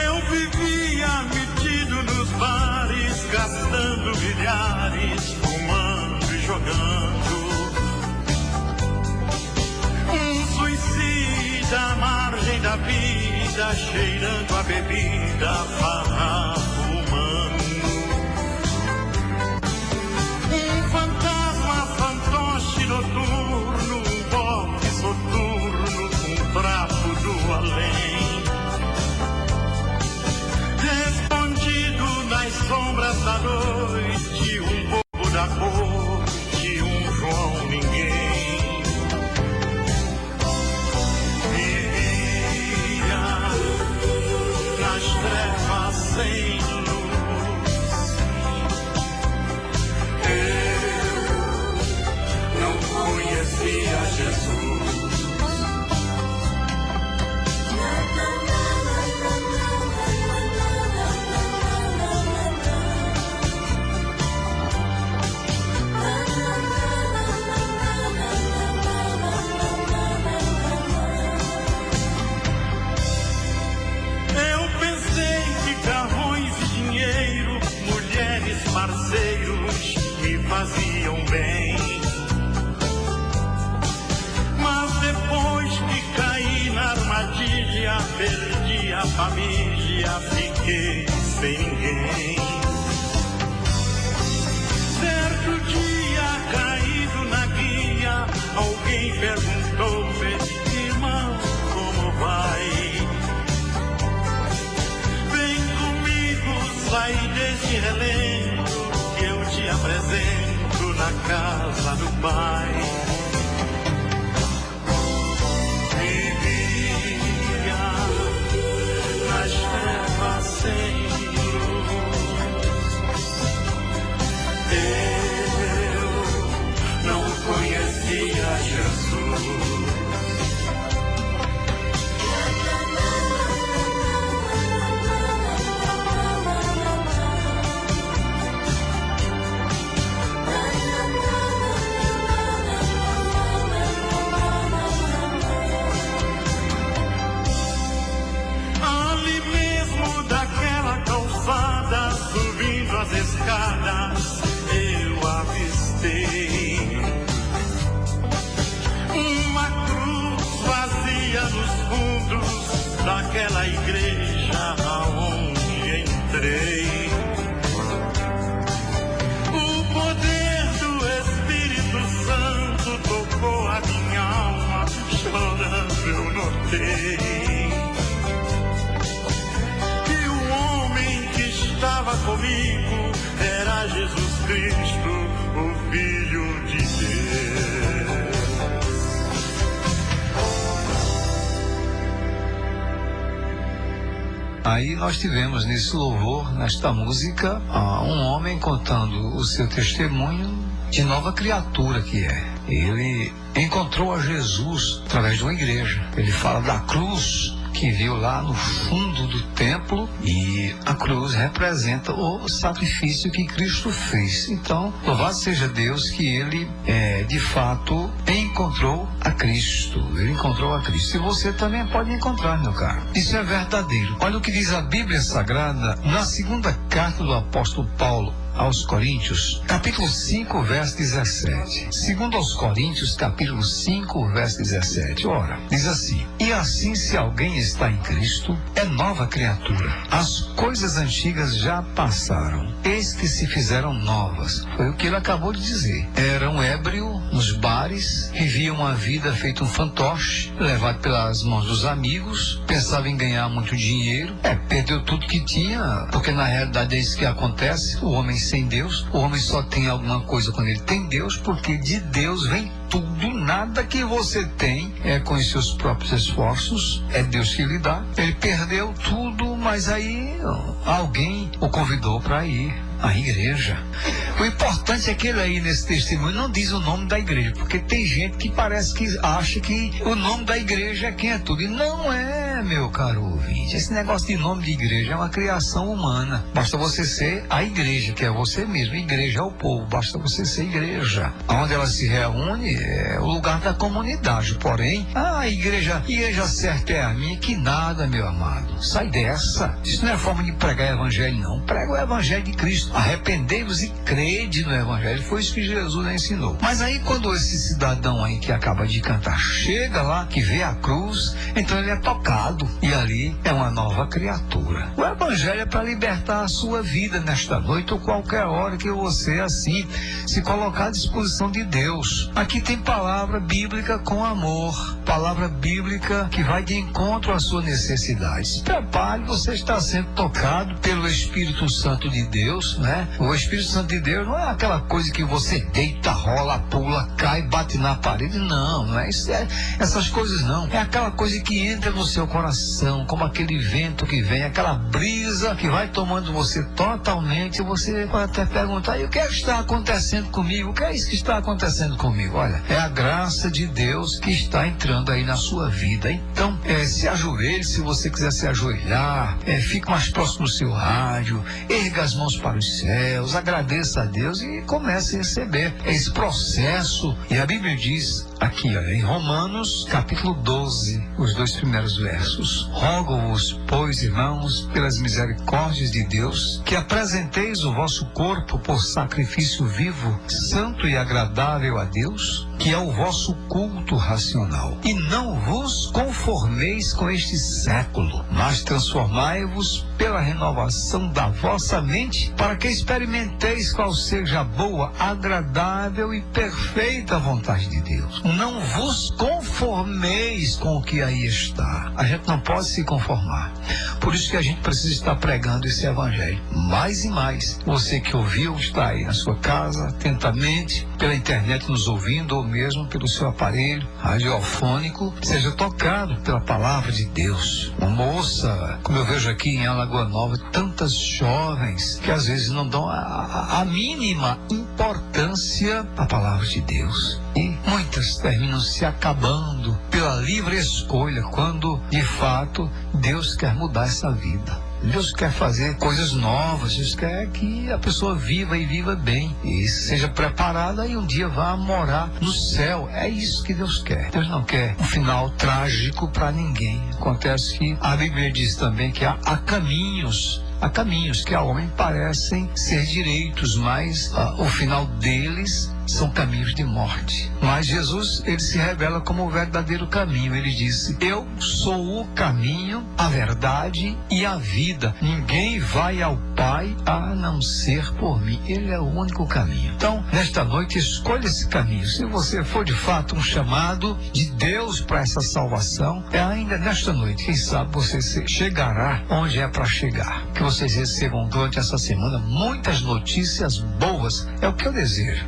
Eu vivia metido nos bares, gastando milhares, fumando e jogando. Um suicida à margem da a vida, cheirando a bebida, farrapo humano. Um fantasma, fantoche noturno, um bote soturno, um trapo do além. Escondido nas sombras da noite, um bobo da corte, um João ninguém. Vivia nas trevas sem luz. Eu não conhecia Jesus. Parceiros me faziam bem, mas depois que caí na armadilha, perdi a família, fiquei sem ninguém. Certo dia, caído na guia, alguém perguntou-me: irmão, como vai? Vem comigo, sai desse relento, eu te apresento na casa do Pai. Vivia nas trevas sem luz. Eu não conhecia Jesus. Subindo as escadas, eu avistei uma cruz vazia nos fundos daquela igreja aonde entrei. O poder do Espírito Santo tocou a minha alma, chorando eu notei. Estava comigo, era Jesus Cristo, o Filho de Deus. Aí nós tivemos nesse louvor, nesta música, um homem contando o seu testemunho de nova criatura que é. Ele encontrou a Jesus através de uma igreja. Ele fala da cruz que viu lá no fundo do templo, e a cruz representa o sacrifício que Cristo fez. Então, louvado seja Deus que ele, de fato, encontrou a Cristo. Ele encontrou a Cristo. E você também pode encontrar, meu caro. Isso é verdadeiro. Olha o que diz a Bíblia Sagrada na segunda carta do apóstolo Paulo aos Coríntios, capítulo 5, verso 17. Segundo aos Coríntios, capítulo 5, verso 17. Ora, diz assim: e assim, se alguém está em Cristo, é nova criatura. As coisas antigas já passaram, eis que se fizeram novas. Foi o que ele acabou de dizer. Era um ébrio nos bares, vivia uma vida feita um fantoche, levado pelas mãos dos amigos, pensava em ganhar muito dinheiro, perdeu tudo que tinha, porque na realidade é isso que acontece. O homem sem Deus, o homem só tem alguma coisa quando ele tem Deus, porque de Deus vem tudo. Nada que você tem é com os seus próprios esforços, é Deus que lhe dá. Ele perdeu tudo, mas aí alguém o convidou para ir à igreja. O importante é que ele aí nesse testemunho não diz o nome da igreja, porque tem gente que parece que acha que o nome da igreja é quem é tudo, e não é, meu caro ouvinte. Esse negócio de nome de igreja é uma criação humana. Basta você ser a igreja, que é você mesmo. Igreja é o povo, basta você ser igreja. Onde ela se reúne é o lugar da comunidade. Porém, a igreja certa é a minha, que nada, meu amado. Sai dessa. Isso não é forma de pregar evangelho, não. Prega o evangelho de Cristo. Arrependei-vos e crede no evangelho. Foi isso que Jesus ensinou. Mas aí quando esse cidadão aí que acaba de cantar chega lá, que vê a cruz, então ele é tocado. lavado e ali é uma nova criatura. O Evangelho é para libertar a sua vida nesta noite ou qualquer hora que você assim se colocar à disposição de Deus. Aqui tem palavra bíblica com amor, palavra bíblica que vai de encontro às suas necessidades. Prepare, você está sendo tocado pelo Espírito Santo de Deus, né? O Espírito Santo de Deus não é aquela coisa que você deita, rola, pula, cai, bate na parede. Não é isso, essas coisas não. É aquela coisa que entra no seu coração, como aquele vento que vem, aquela brisa que vai tomando você totalmente. Você pode até perguntar: e o que é que está acontecendo comigo? O que é isso que está acontecendo comigo? Olha, é a graça de Deus que está entrando aí na sua vida. Então, se ajoelhe, se você quiser se ajoelhar, fique mais próximo do seu rádio, erga as mãos para os céus, agradeça a Deus e comece a receber esse processo. E a Bíblia diz aqui, olha, em Romanos, capítulo 12, os 2 primeiros versos: rogo-vos, pois, irmãos, pelas misericórdias de Deus, que apresenteis o vosso corpo por sacrifício vivo, santo e agradável a Deus, que é o vosso culto racional. E não vos conformeis com este século, mas transformai-vos pela renovação da vossa mente, para que experimenteis qual seja a boa, agradável e perfeita vontade de Deus. Não vos conformeis com o que aí está. A gente não pode se conformar. Por isso que a gente precisa estar pregando esse evangelho mais e mais. Você que ouviu, está aí na sua casa, atentamente, pela internet nos ouvindo, ou mesmo pelo seu aparelho radiofônico, seja tocado pela palavra de Deus. Uma moça, como eu vejo aqui em Alagoa Nova, tantas jovens que às vezes não dão a mínima importância à palavra de Deus. E muitas terminam se acabando pela livre escolha, quando de fato Deus quer mudar essa vida. Deus quer fazer coisas novas, Deus quer que a pessoa viva e viva bem, e seja preparada e um dia vá morar no céu. É isso que Deus quer. Deus não quer um final trágico para ninguém. Acontece que a Bíblia diz também que há caminhos que a homem parecem ser direitos, mas o final deles são caminhos de morte. Mas Jesus, ele se revela como o verdadeiro caminho. Ele disse: eu sou o caminho, a verdade e a vida. Ninguém vai ao Pai a não ser por mim. Ele é o único caminho. Então, nesta noite, escolha esse caminho. Se você for de fato um chamado de Deus para essa salvação, ainda nesta noite, quem sabe você chegará onde é para chegar. Que vocês recebam durante essa semana muitas notícias boas. É o que eu desejo.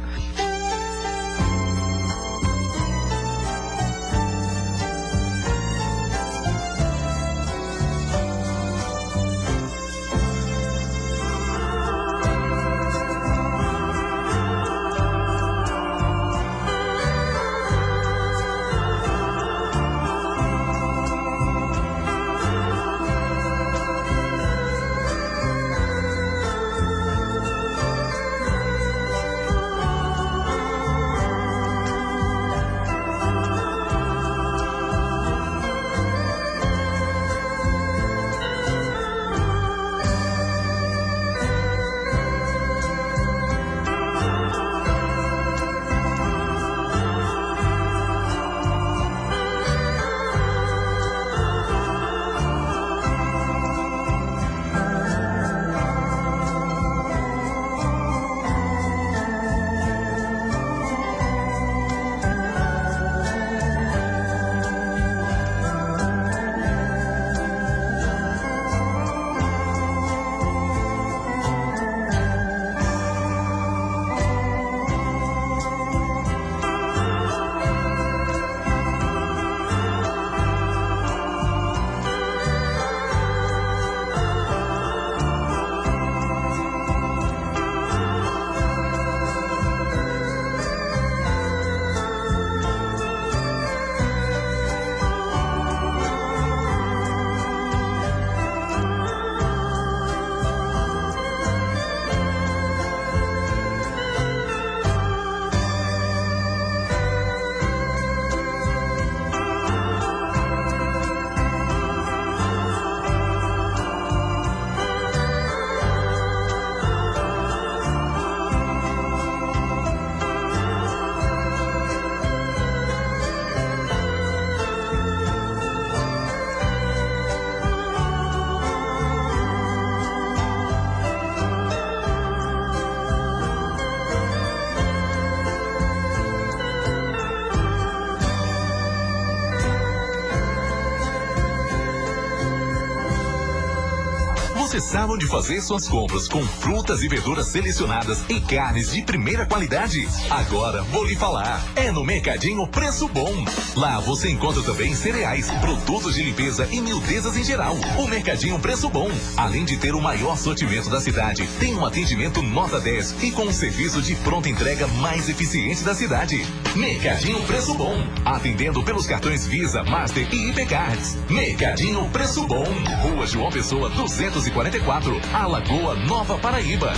Precisavam de fazer suas compras com frutas e verduras selecionadas e carnes de primeira qualidade? Agora vou lhe falar. É no Mercadinho Preço Bom. Lá você encontra também cereais, produtos de limpeza e miudezas em geral. O Mercadinho Preço Bom, além de ter o maior sortimento da cidade, tem um atendimento nota 10 e com um serviço de pronta entrega mais eficiente da cidade. Mercadinho Preço Bom, atendendo pelos cartões Visa, Master e Hipercards. Mercadinho Preço Bom, Rua João Pessoa 244, Alagoa, Nova Paraíba.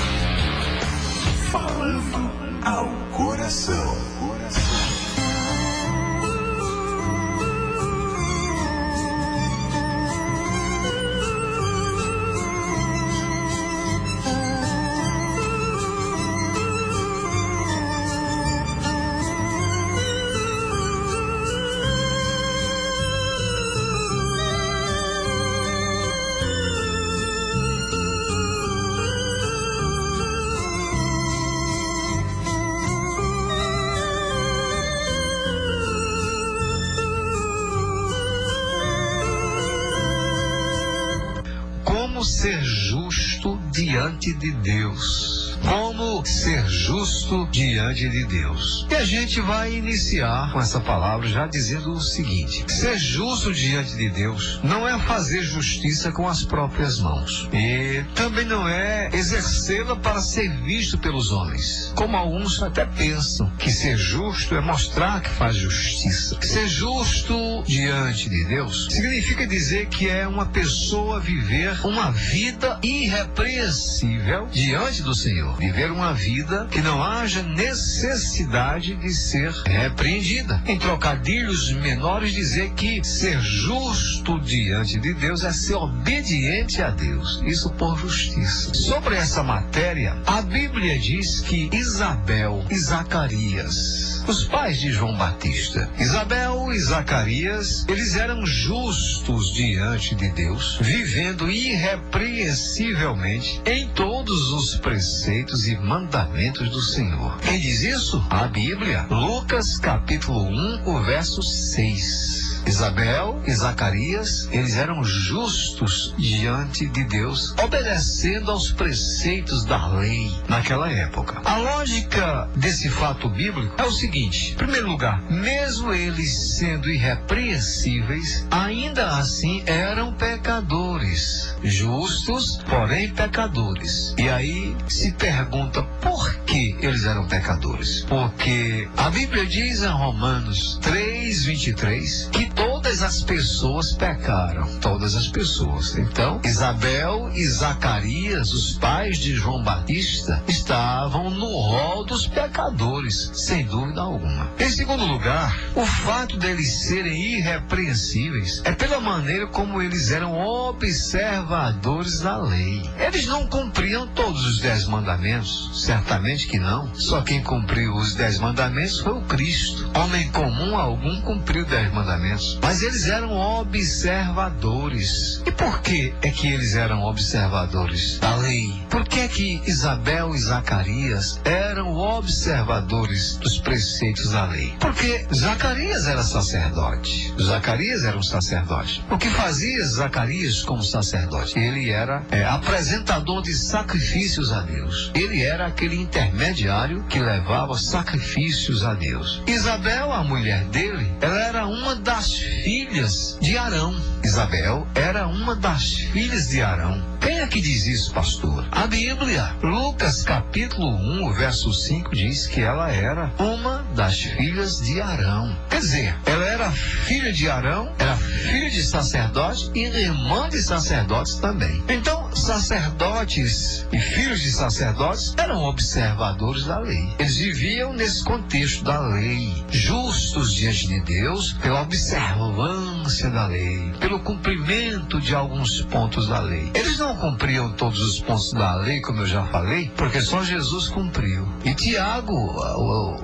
Falando ao coração. Como ser justo diante de Deus. Como ser justo diante de Deus. E a gente vai iniciar com essa palavra já dizendo o seguinte: ser justo diante de Deus não é fazer justiça com as próprias mãos. E também não é exercê-la para ser visto pelos homens. Como alguns até pensam que ser justo é mostrar que faz justiça. Ser justo diante de Deus significa dizer que é uma pessoa viver uma vida irrepreensível diante do Senhor. Viver uma vida que não haja necessidade de ser repreendida. Em trocadilhos menores, dizer que ser justo diante de Deus é ser obediente a Deus. Isso por justiça. Sobre essa matéria, a Bíblia diz que Isabel e Zacarias, os pais de João Batista, Isabel e Zacarias, eles eram justos diante de Deus, vivendo irrepreensivelmente em todos os preceitos e mandamentos do Senhor. Quem diz isso? A Bíblia. Lucas capítulo 1, o verso 6. Isabel e Zacarias, eles eram justos diante de Deus, obedecendo aos preceitos da lei naquela época. A lógica desse fato bíblico é o seguinte: em primeiro lugar, mesmo eles sendo irrepreensíveis, ainda assim eram pecadores. Justos, porém pecadores. E aí se pergunta por que eles eram pecadores. Porque a Bíblia diz em Romanos 3:23 que todas as pessoas pecaram. Todas as pessoas. Então, Isabel e Zacarias, os pais de João Batista, estavam no rol dos pecadores, sem dúvida alguma. Em segundo lugar, o fato deles serem irrepreensíveis é pela maneira como eles eram observadores da lei. Eles não cumpriam todos os 10 mandamentos, certamente que não. Só quem cumpriu os 10 mandamentos foi o Cristo. Homem comum algum cumpriu 10 mandamentos. Mas eles eram observadores. E por que é que eles eram observadores da lei? Por que é que Isabel e Zacarias eram observadores dos preceitos da lei? Porque Zacarias era sacerdote. Zacarias era um sacerdote. O que fazia Zacarias como sacerdote? Ele era apresentador de sacrifícios a Deus. Ele era aquele intermediário que levava sacrifícios a Deus. Isabel, a mulher dele, ela era uma das filhas de Arão. Isabel era uma das filhas de Arão. Quem é que diz isso, pastor? A Bíblia. Lucas capítulo 1, verso 5 diz que ela era uma das filhas de Arão. Quer dizer, ela era filha de Arão, era filha de sacerdote e irmã de sacerdotes também. Então, sacerdotes e filhos de sacerdotes eram observadores da lei. Eles viviam nesse contexto da lei, justos diante de Deus pela observância da lei, pelo cumprimento de alguns pontos da lei. Eles não cumpriam todos os pontos da lei, como eu já falei, porque só Jesus cumpriu. E Tiago,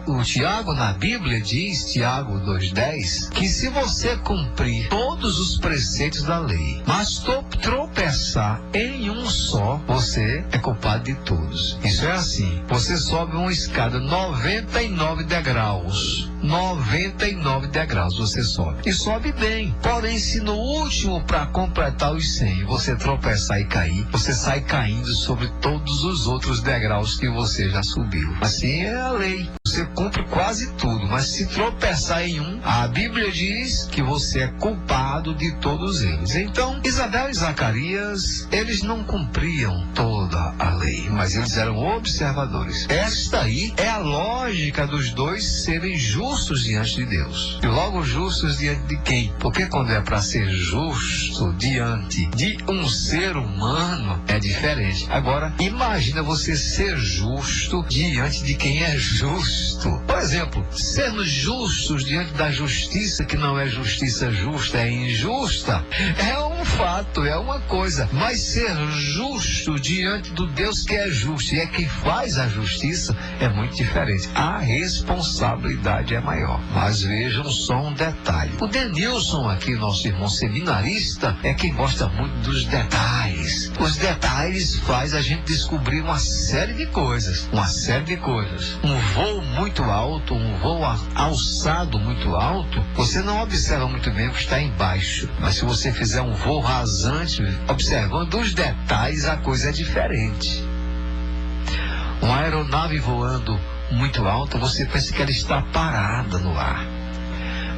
o Tiago na Bíblia diz, Tiago 2:10, que se você cumprir todos os preceitos da lei, mas tropeçar em um só, você é culpado de todos. Isso é assim, você sobe uma escada 99 degraus, 99 degraus você sobe. E sobe bem. Porém, se no último, para completar os 100, você tropeçar e cair, você sai caindo sobre todos os outros degraus que você já subiu. Assim é a lei. Você cumpre quase tudo, mas se tropeçar em um, a Bíblia diz que você é culpado de todos eles. Então, Isabel e Zacarias, eles não cumpriam toda a lei, mas eles eram observadores. Esta aí é a lógica dos dois serem justos diante de Deus. E logo justos diante de quem? Porque quando é para ser justo diante de um ser humano, é diferente. Agora, imagina você ser justo diante de quem é justo. Por exemplo, sermos justos diante da justiça, que não é justiça justa, é injusta, é um fato, é uma coisa. Mas ser justo diante do Deus que é justo e é quem faz a justiça, é muito diferente. A responsabilidade é maior. Mas vejam só um detalhe. O Denilson aqui, nosso irmão seminarista, é quem gosta muito dos detalhes. Os detalhes faz a gente descobrir uma série de coisas. Um voo muito alto, um voo alçado muito alto, você não observa muito bem o que está embaixo. Mas se você fizer um voo rasante, observando os detalhes, a coisa é diferente. Uma aeronave voando muito alta, você pensa que ela está parada no ar.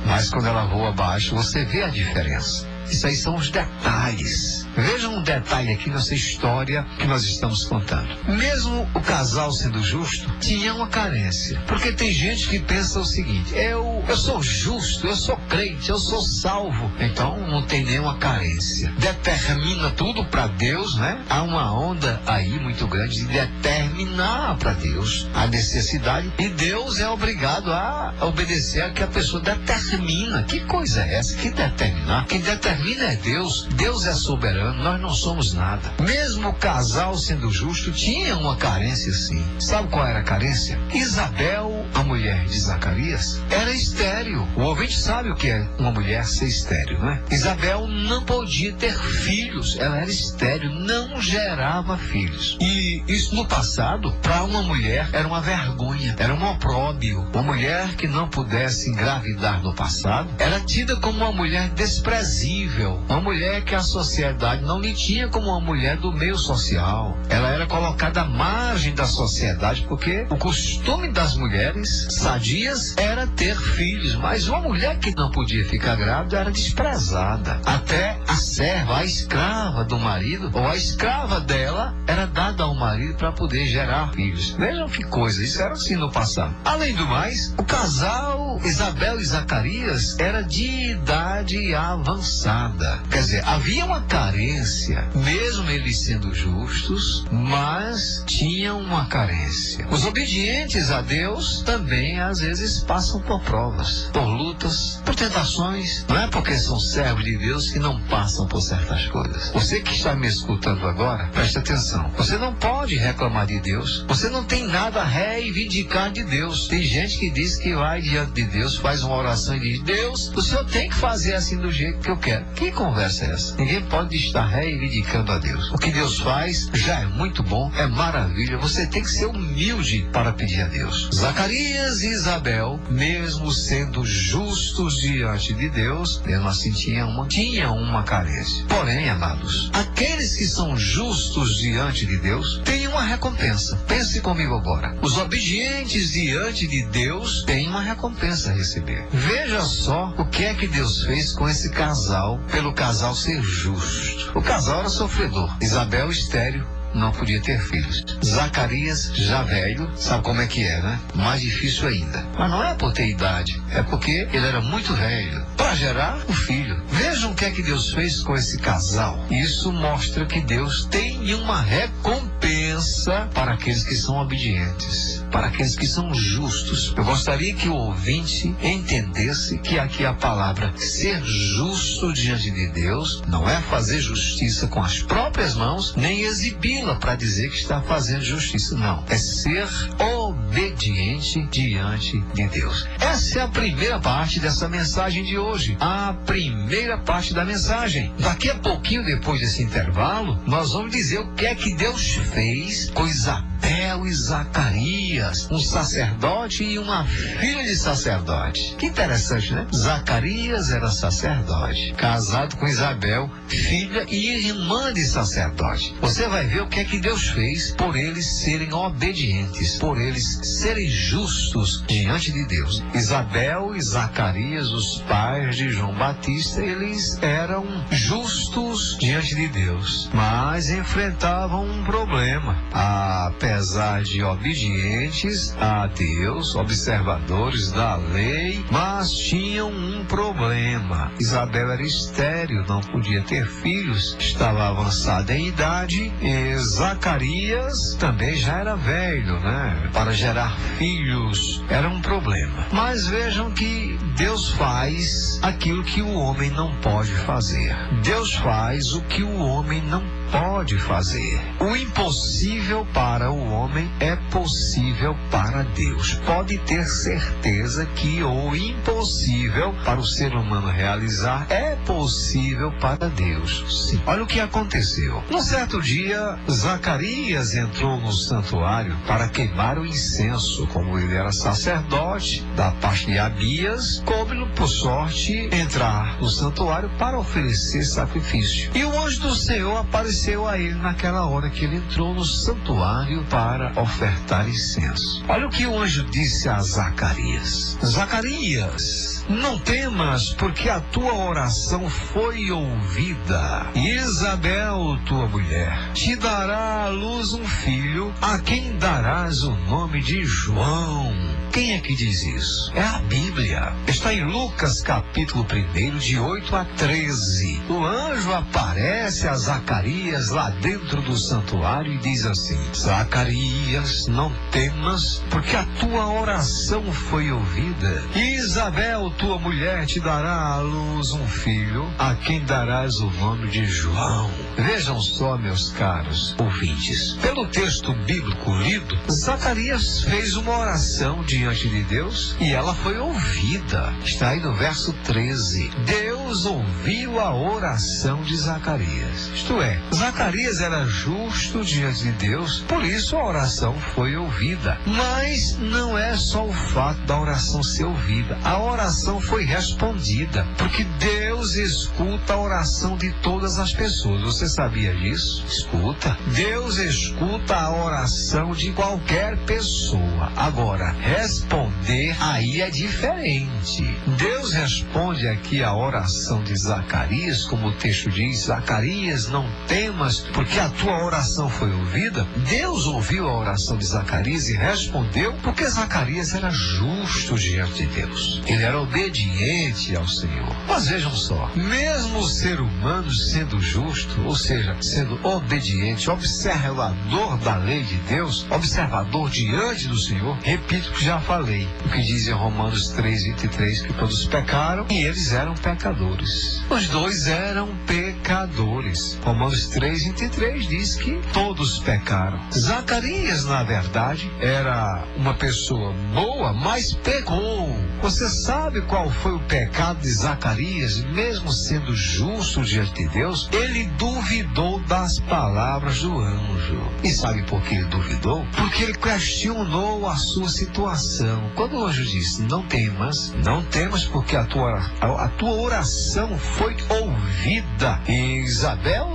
Mas quando ela voa abaixo, você vê a diferença. Isso aí são os detalhes. Vejam um detalhe aqui nessa história que nós estamos contando. Mesmo o casal sendo justo, tinha uma carência. Porque tem gente que pensa o seguinte: eu sou justo, eu sou crente, eu sou salvo. Então não tem nenhuma carência. Determina tudo para Deus, né? Há uma onda aí muito grande de determinar para Deus a necessidade. E Deus é obrigado a obedecer a que a pessoa determina. Que coisa é essa? Que determinar? Quem determina é Deus. Deus é soberano. Nós não somos nada. Mesmo o casal sendo justo, tinha uma carência sim. Sabe qual era a carência? Isabel, a mulher de Zacarias, era estéril. O ouvinte sabe o que é uma mulher ser estéril, né? Isabel não podia ter filhos. Ela era estéril, não gerava filhos. E isso no passado, para uma mulher, era uma vergonha, era um opróbio. Uma mulher que não pudesse engravidar no passado era tida como uma mulher desprezível, uma mulher que a sociedade não lhe tinha como uma mulher do meio social. Ela era colocada à margem da sociedade, porque o costume das mulheres sadias era ter filhos, mas uma mulher que não podia ficar grávida era desprezada. Até a serva, a escrava do marido, ou a escrava dela, era dada ao marido para poder gerar filhos. Vejam que coisa, isso era assim no passado. Além do mais, o casal Isabel e Zacarias era de idade avançada. Quer dizer, havia uma carência, mesmo eles sendo justos, mas tinham uma carência. Os obedientes a Deus também às vezes passam por provas, por lutas, por tentações. Não é porque são servos de Deus que não passam por certas coisas. Você que está me escutando agora, preste atenção. Você não pode reclamar de Deus. Você não tem nada a reivindicar de Deus. Tem gente que diz que vai diante de Deus, faz uma oração e diz: Deus, o Senhor tem que fazer assim do jeito que eu quero. Que conversa é essa? Ninguém pode estar reivindicando a Deus. O que Deus faz já é muito bom, é maravilha. Você tem que ser humilde para pedir a Deus. Zacarias e Isabel, mesmo sendo justos diante de Deus, mesmo assim tinham uma carência. Porém, amados, aqueles que são justos diante de Deus têm uma recompensa. Pense comigo agora. Os obedientes diante de Deus têm uma recompensa a receber. Veja só o que é que Deus fez com esse casal, pelo casal ser justo. O casal era sofredor. Isabel estéril, não podia ter filhos. Zacarias, já velho, sabe como é que é, né? Mais difícil ainda. Mas não é por ter idade, é porque ele era muito velho para gerar o filho. Vejam o que é que Deus fez com esse casal. Isso mostra que Deus tem uma recompensa para aqueles que são obedientes, para aqueles que são justos. Eu gostaria que o ouvinte entendesse que aqui a palavra ser justo diante de Deus não é fazer justiça com as próprias mãos, nem exibir para dizer que está fazendo justiça. Não, é ser obediente diante de Deus. Essa é a primeira parte dessa mensagem de hoje. A primeira parte da mensagem. Daqui a pouquinho, depois desse intervalo, nós vamos dizer o que é que Deus fez fez com Isabel e Zacarias, um sacerdote e uma filha de sacerdote. Que interessante, né? Zacarias era sacerdote, casado com Isabel, filha e irmã de sacerdote. Você vai ver o que é que Deus fez por eles serem obedientes, por eles serem justos diante de Deus. Isabel e Zacarias, os pais de João Batista, eles eram justos diante de Deus, mas enfrentavam um problema. Apesar de obedientes a Deus, observadores da lei, mas tinham um problema. Isabel era estéril, não podia ter filhos, estava avançada em idade, e Zacarias também já era velho, né? Para gerar filhos era um problema. Mas vejam que Deus faz aquilo que o homem não pode fazer. Deus faz o que o homem não pode fazer. O impossível para o homem é possível para Deus. Pode ter certeza que o impossível para o ser humano realizar é possível para Deus. Sim. Olha o que aconteceu. Num certo dia, Zacarias entrou no santuário para queimar o incenso. Como ele era sacerdote da parte de Abias, coube-lhe, por sorte, entrar no santuário para oferecer sacrifício. E o anjo do Senhor apareceu a ele naquela hora que ele entrou no santuário para ofertar incenso. Olha o que o anjo disse a Zacarias: Zacarias, não temas, porque a tua oração foi ouvida. Isabel, tua mulher, te dará à luz um filho, a quem darás o nome de João. Quem é que diz isso? É a Bíblia. Está em Lucas capítulo 1, de 8 a 13. O anjo aparece a Zacarias lá dentro do santuário e diz assim: Zacarias, não temas, porque a tua oração foi ouvida. Isabel, tua mulher, te dará à luz um filho, a quem darás o nome de João. Vejam só, meus caros ouvintes, pelo texto bíblico lido, Zacarias fez uma oração diante de Deus e ela foi ouvida. Está aí no verso 13. Deus ouviu a oração de Zacarias. Isto é, Zacarias era justo diante de Deus, por isso a oração foi ouvida. Mas não é só o fato da oração ser ouvida. A oração foi respondida, porque Deus escuta a oração de todas as pessoas. Você sabia disso? Escuta. Deus escuta a oração de qualquer pessoa. Agora, responder aí é diferente. Deus responde aqui a oração de Zacarias, como o texto diz: Zacarias, não temas, porque a tua oração foi ouvida. Deus ouviu a oração de Zacarias e respondeu, porque Zacarias era justo diante de Deus. Ele era obediente ao Senhor. Mas vejam só, mesmo o ser humano sendo justo, ou seja, sendo obediente, observador da lei de Deus, observador diante do Senhor, repito o que já falei, o que diz em Romanos 3:23, que todos pecaram e eles eram pecadores. Os dois eram pecadores. Romanos 3:23 diz que todos pecaram. Zacarias, na verdade, era uma pessoa boa, mas pecou. Você sabe qual foi o pecado de Zacarias? Mesmo sendo justo diante de Deus, ele duvidou das palavras do anjo. E sabe por que ele duvidou? Porque ele questionou a sua situação. Quando o anjo disse: não temas, não temas, porque a tua oração foi ouvida. E Isabel,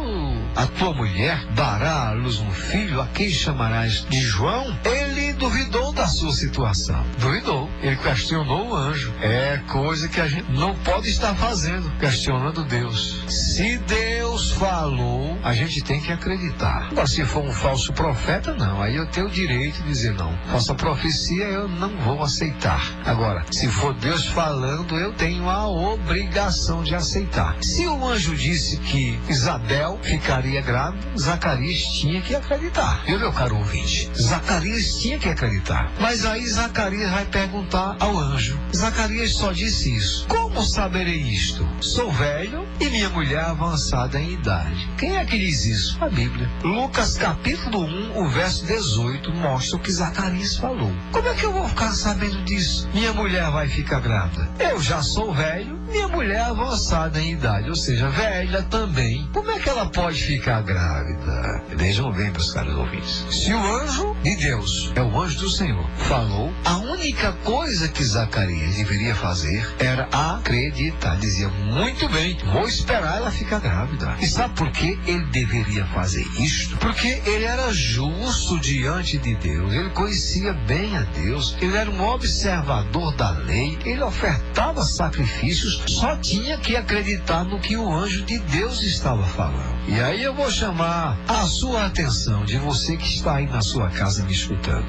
a tua mulher, dará à luz um filho, a quem chamarás de João. Ele duvidou da sua situação. Duvidou. Ele questionou o anjo. É coisa que a gente não pode estar fazendo, questionando Deus. Se Deus falou, a gente tem que acreditar. Agora, se for um falso profeta, não. Aí eu tenho o direito de dizer não. Falsa profecia eu não vou aceitar. Agora, se for Deus falando, eu tenho a obrigação de aceitar. Se o anjo disse que Isabel ficaria grávida, Zacarias tinha que acreditar. Viu, meu caro ouvinte? Zacarias tinha que acreditar. Mas aí Zacarias vai perguntar: perguntar ao anjo. Zacarias só disse isso. Como saberei isto? Sou velho e minha mulher avançada em idade. Quem é que diz isso? A Bíblia. Lucas capítulo 1, o verso 18, mostra o que Zacarias falou. Como é que eu vou ficar sabendo disso? Minha mulher vai ficar grávida. Eu já sou velho, minha mulher avançada em idade, ou seja, velha também. Como é que ela pode ficar grávida? Vejam bem, meus caros ouvintes. Se o anjo de Deus, é o anjo do Senhor, falou, a única coisa que Zacarias deveria fazer era acreditar. Dizia, muito bem, vou esperar ela ficar grávida. E sabe por que ele deveria fazer isto? Porque ele era justo diante de Deus, ele conhecia bem a Deus, ele era um observador da lei, ele ofertava sacrifícios, só tinha que acreditar no que o anjo de Deus estava falando. E aí eu vou chamar a sua atenção, de você que está aí na sua casa me escutando.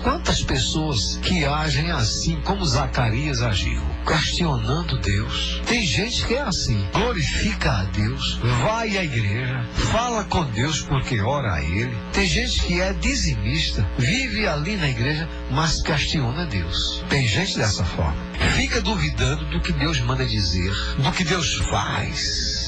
Quantas pessoas que agem assim como Zacarias agiu, questionando Deus? Tem gente que é assim, glorifica a Deus, vai à igreja, fala com Deus porque ora a Ele. Tem gente que é dizimista, vive ali na igreja, mas questiona Deus. Tem gente dessa forma, fica duvidando do que Deus manda dizer, do que Deus faz.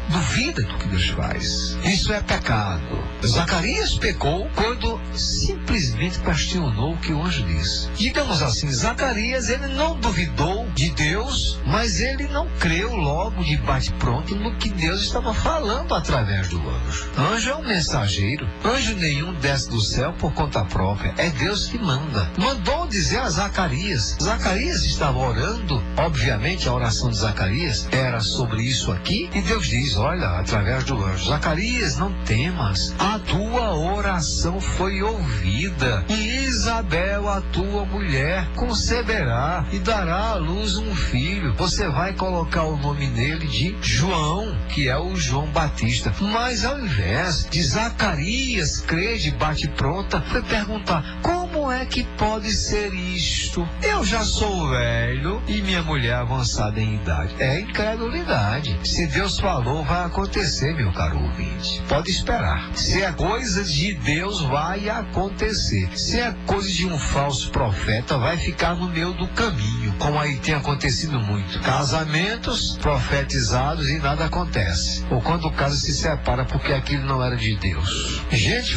Duvida do que Deus faz. Isso é pecado. Zacarias pecou quando simplesmente questionou o que o anjo disse. Digamos assim, Zacarias, ele não duvidou de Deus, mas ele não creu logo de bate-pronto no que Deus estava falando através do anjo. Anjo é um mensageiro. Anjo nenhum desce do céu por conta própria. É Deus que manda. Mandou dizer a Zacarias. Zacarias estava orando. Obviamente a oração de Zacarias era sobre isso aqui. E Deus diz, olha, através do anjo, Zacarias, não temas, a tua oração foi ouvida, e Isabel, a tua mulher, conceberá e dará à luz um filho. Você vai colocar o nome nele de João, que é o João Batista. Mas ao invés de Zacarias crer de bate-pronta, foi perguntar, como é que pode ser isto? Eu já sou velho e minha mulher avançada em idade. É incredulidade. Se Deus falou, vai acontecer, meu caro ouvinte. Pode esperar. Se é coisa de Deus, vai acontecer. Se é coisa de um falso profeta, vai ficar no meio do caminho, como aí tem acontecido muito. Casamentos profetizados e nada acontece. Ou quando o caso se separa porque aquilo não era de Deus. Gente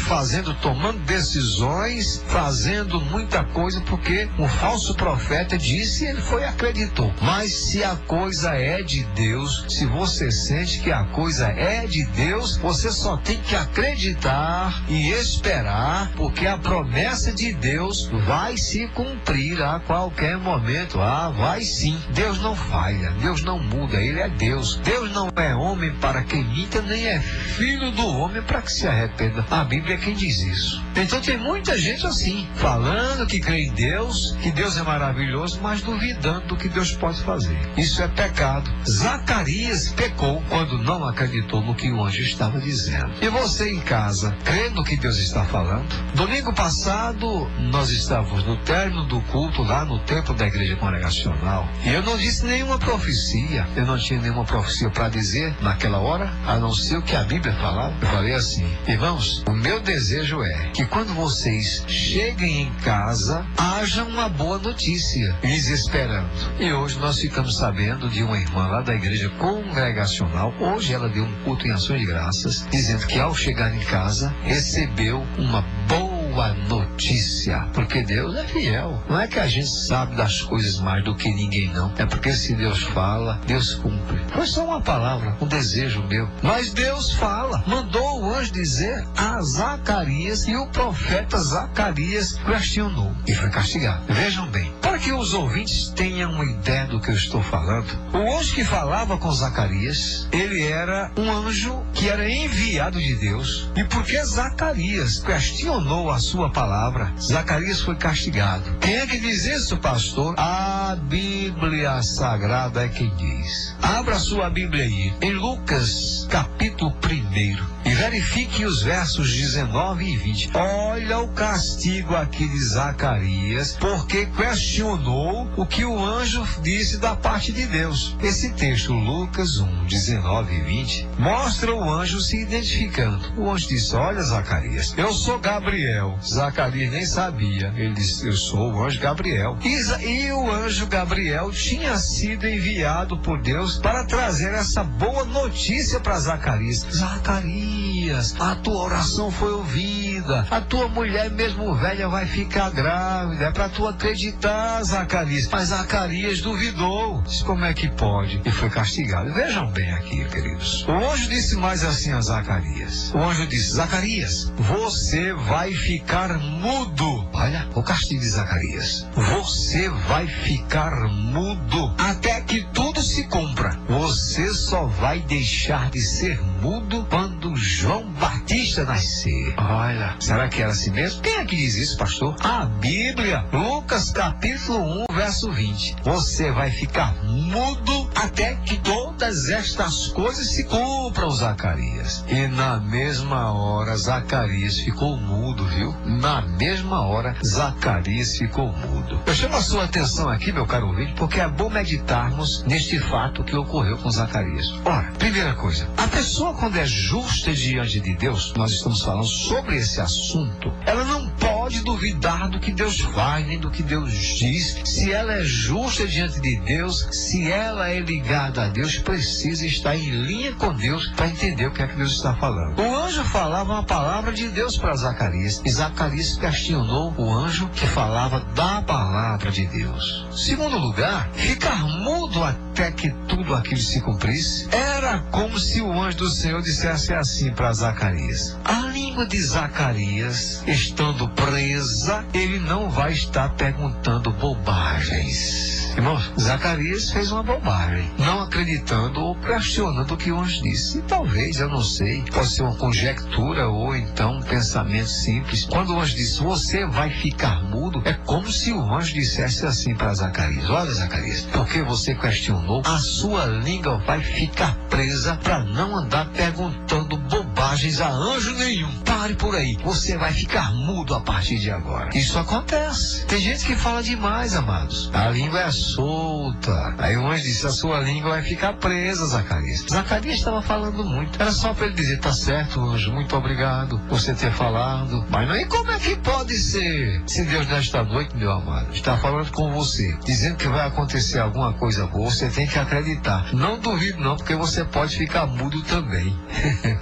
tomando decisões, fazendo muita coisa porque um falso profeta disse e ele foi e acreditou. Mas se a coisa é de Deus, se você sente que a coisa é de Deus, você só tem que acreditar e esperar, porque a promessa de Deus vai se cumprir a qualquer momento. Vai sim. Deus não falha, Deus não muda, Ele é Deus. Deus não é homem para que minta, nem é filho do homem para que se arrependa. A Bíblia é quem diz isso. Então tem muita gente assim, falando que crê em Deus, que Deus é maravilhoso, mas duvidando do que Deus pode fazer. Isso é pecado. Zacarias pecou quando não acreditou no que o anjo estava dizendo. E você em casa, crê no que Deus está falando? Domingo passado, nós estávamos no término do culto lá no templo da igreja congregacional. E eu não disse nenhuma profecia. Eu não tinha nenhuma profecia para dizer naquela hora, a não ser o que a Bíblia falava. Eu falei assim, irmãos, o meu desejo é que quando vocês cheguem em casa, haja uma boa notícia lhes esperando. E hoje nós ficamos sabendo de uma irmã lá da igreja congregacional. Hoje ela deu um culto em ações de graças, dizendo que ao chegar em casa, recebeu uma boa notícia, porque Deus é fiel. Não é que a gente sabe das coisas mais do que ninguém, não. É porque se Deus fala, Deus cumpre. Foi só uma palavra, um desejo meu. Mas Deus fala. Mandou o anjo dizer a Zacarias, e o profeta Zacarias questionou e foi castigado. Vejam bem, para que os ouvintes tenham uma ideia do que eu estou falando, o anjo que falava com Zacarias, ele era um anjo que era enviado de Deus, e porque Zacarias questionou a sua palavra, Zacarias foi castigado. Quem é que diz isso, pastor? A Bíblia Sagrada é quem diz. Abra sua Bíblia aí, em Lucas, capítulo 1, e verifique os versos 19 e 20. Olha o castigo aqui de Zacarias, porque questionou o que o anjo disse da parte de Deus. Esse texto, Lucas 1, 19 e 20, mostra o anjo se identificando. O anjo disse, olha, Zacarias, eu sou Gabriel. Zacarias Zacarias nem sabia. Ele disse: eu sou o anjo Gabriel. E o anjo Gabriel tinha sido enviado por Deus para trazer essa boa notícia para Zacarias. Zacarias, a tua oração foi ouvida. A tua mulher, mesmo velha, vai ficar grávida. É para tu acreditar, Zacarias. Mas Zacarias duvidou. Disse: como é que pode? E foi castigado. Vejam bem aqui, queridos. O anjo disse mais assim a Zacarias. O anjo disse: Zacarias, você vai ficar mudo. Olha o castigo de Zacarias. Você vai ficar mudo até que tudo se cumpra. Você só vai deixar de ser mudo quando João Batista nascer. Olha, será que era assim mesmo? Quem é que diz isso, pastor? A Bíblia, Lucas capítulo 1, verso 20. Você vai ficar mudo até que todas estas coisas se cumpram, Zacarias. E na mesma hora, Zacarias ficou mudo, viu? Na mesma hora, Zacarias ficou mudo. Eu chamo a sua atenção aqui, meu caro ouvinte, porque é bom meditarmos neste fato que ocorreu com Zacarias. Ora, primeira coisa, a pessoa, quando é justa diante de Deus, nós estamos falando sobre esse assunto, ela não pode duvidar do que Deus faz, nem do que Deus diz. Se ela é justa diante de Deus, se ela é ligada a Deus, precisa estar em linha com Deus para entender o que é que Deus está falando. O anjo falava uma palavra de Deus para Zacarias, e Zacarias questionou o anjo que falava da palavra de Deus. Segundo lugar, ficar mudo até que tudo aquilo se cumprisse, era como se o anjo do Senhor dissesse assim para Zacarias: a língua de Zacarias, estando presa, ele não vai estar perguntando bobagens. Irmãos, Zacarias fez uma bobagem, não acreditando ou questionando o que o anjo disse. E talvez, eu não sei, pode ser uma conjectura ou então um pensamento simples. Quando o anjo disse: você vai ficar mudo, é como se o anjo dissesse assim para Zacarias: olha, Zacarias, porque você questionou, a sua língua vai ficar presa para não andar perguntando bobagens a anjo nenhum. Pare por aí, você vai ficar mudo a partir de agora. Isso acontece. Tem gente que fala demais, amados. A língua é solta. Aí o anjo disse: a sua língua vai ficar presa, Zacarias. Zacarias estava falando muito. Era só para ele dizer: tá certo, anjo, muito obrigado por você ter falado. Mas não, e como é que pode ser? Se Deus nesta noite, meu amado, está falando com você, dizendo que vai acontecer alguma coisa boa, você tem que acreditar. Não duvido não, porque você pode ficar mudo também.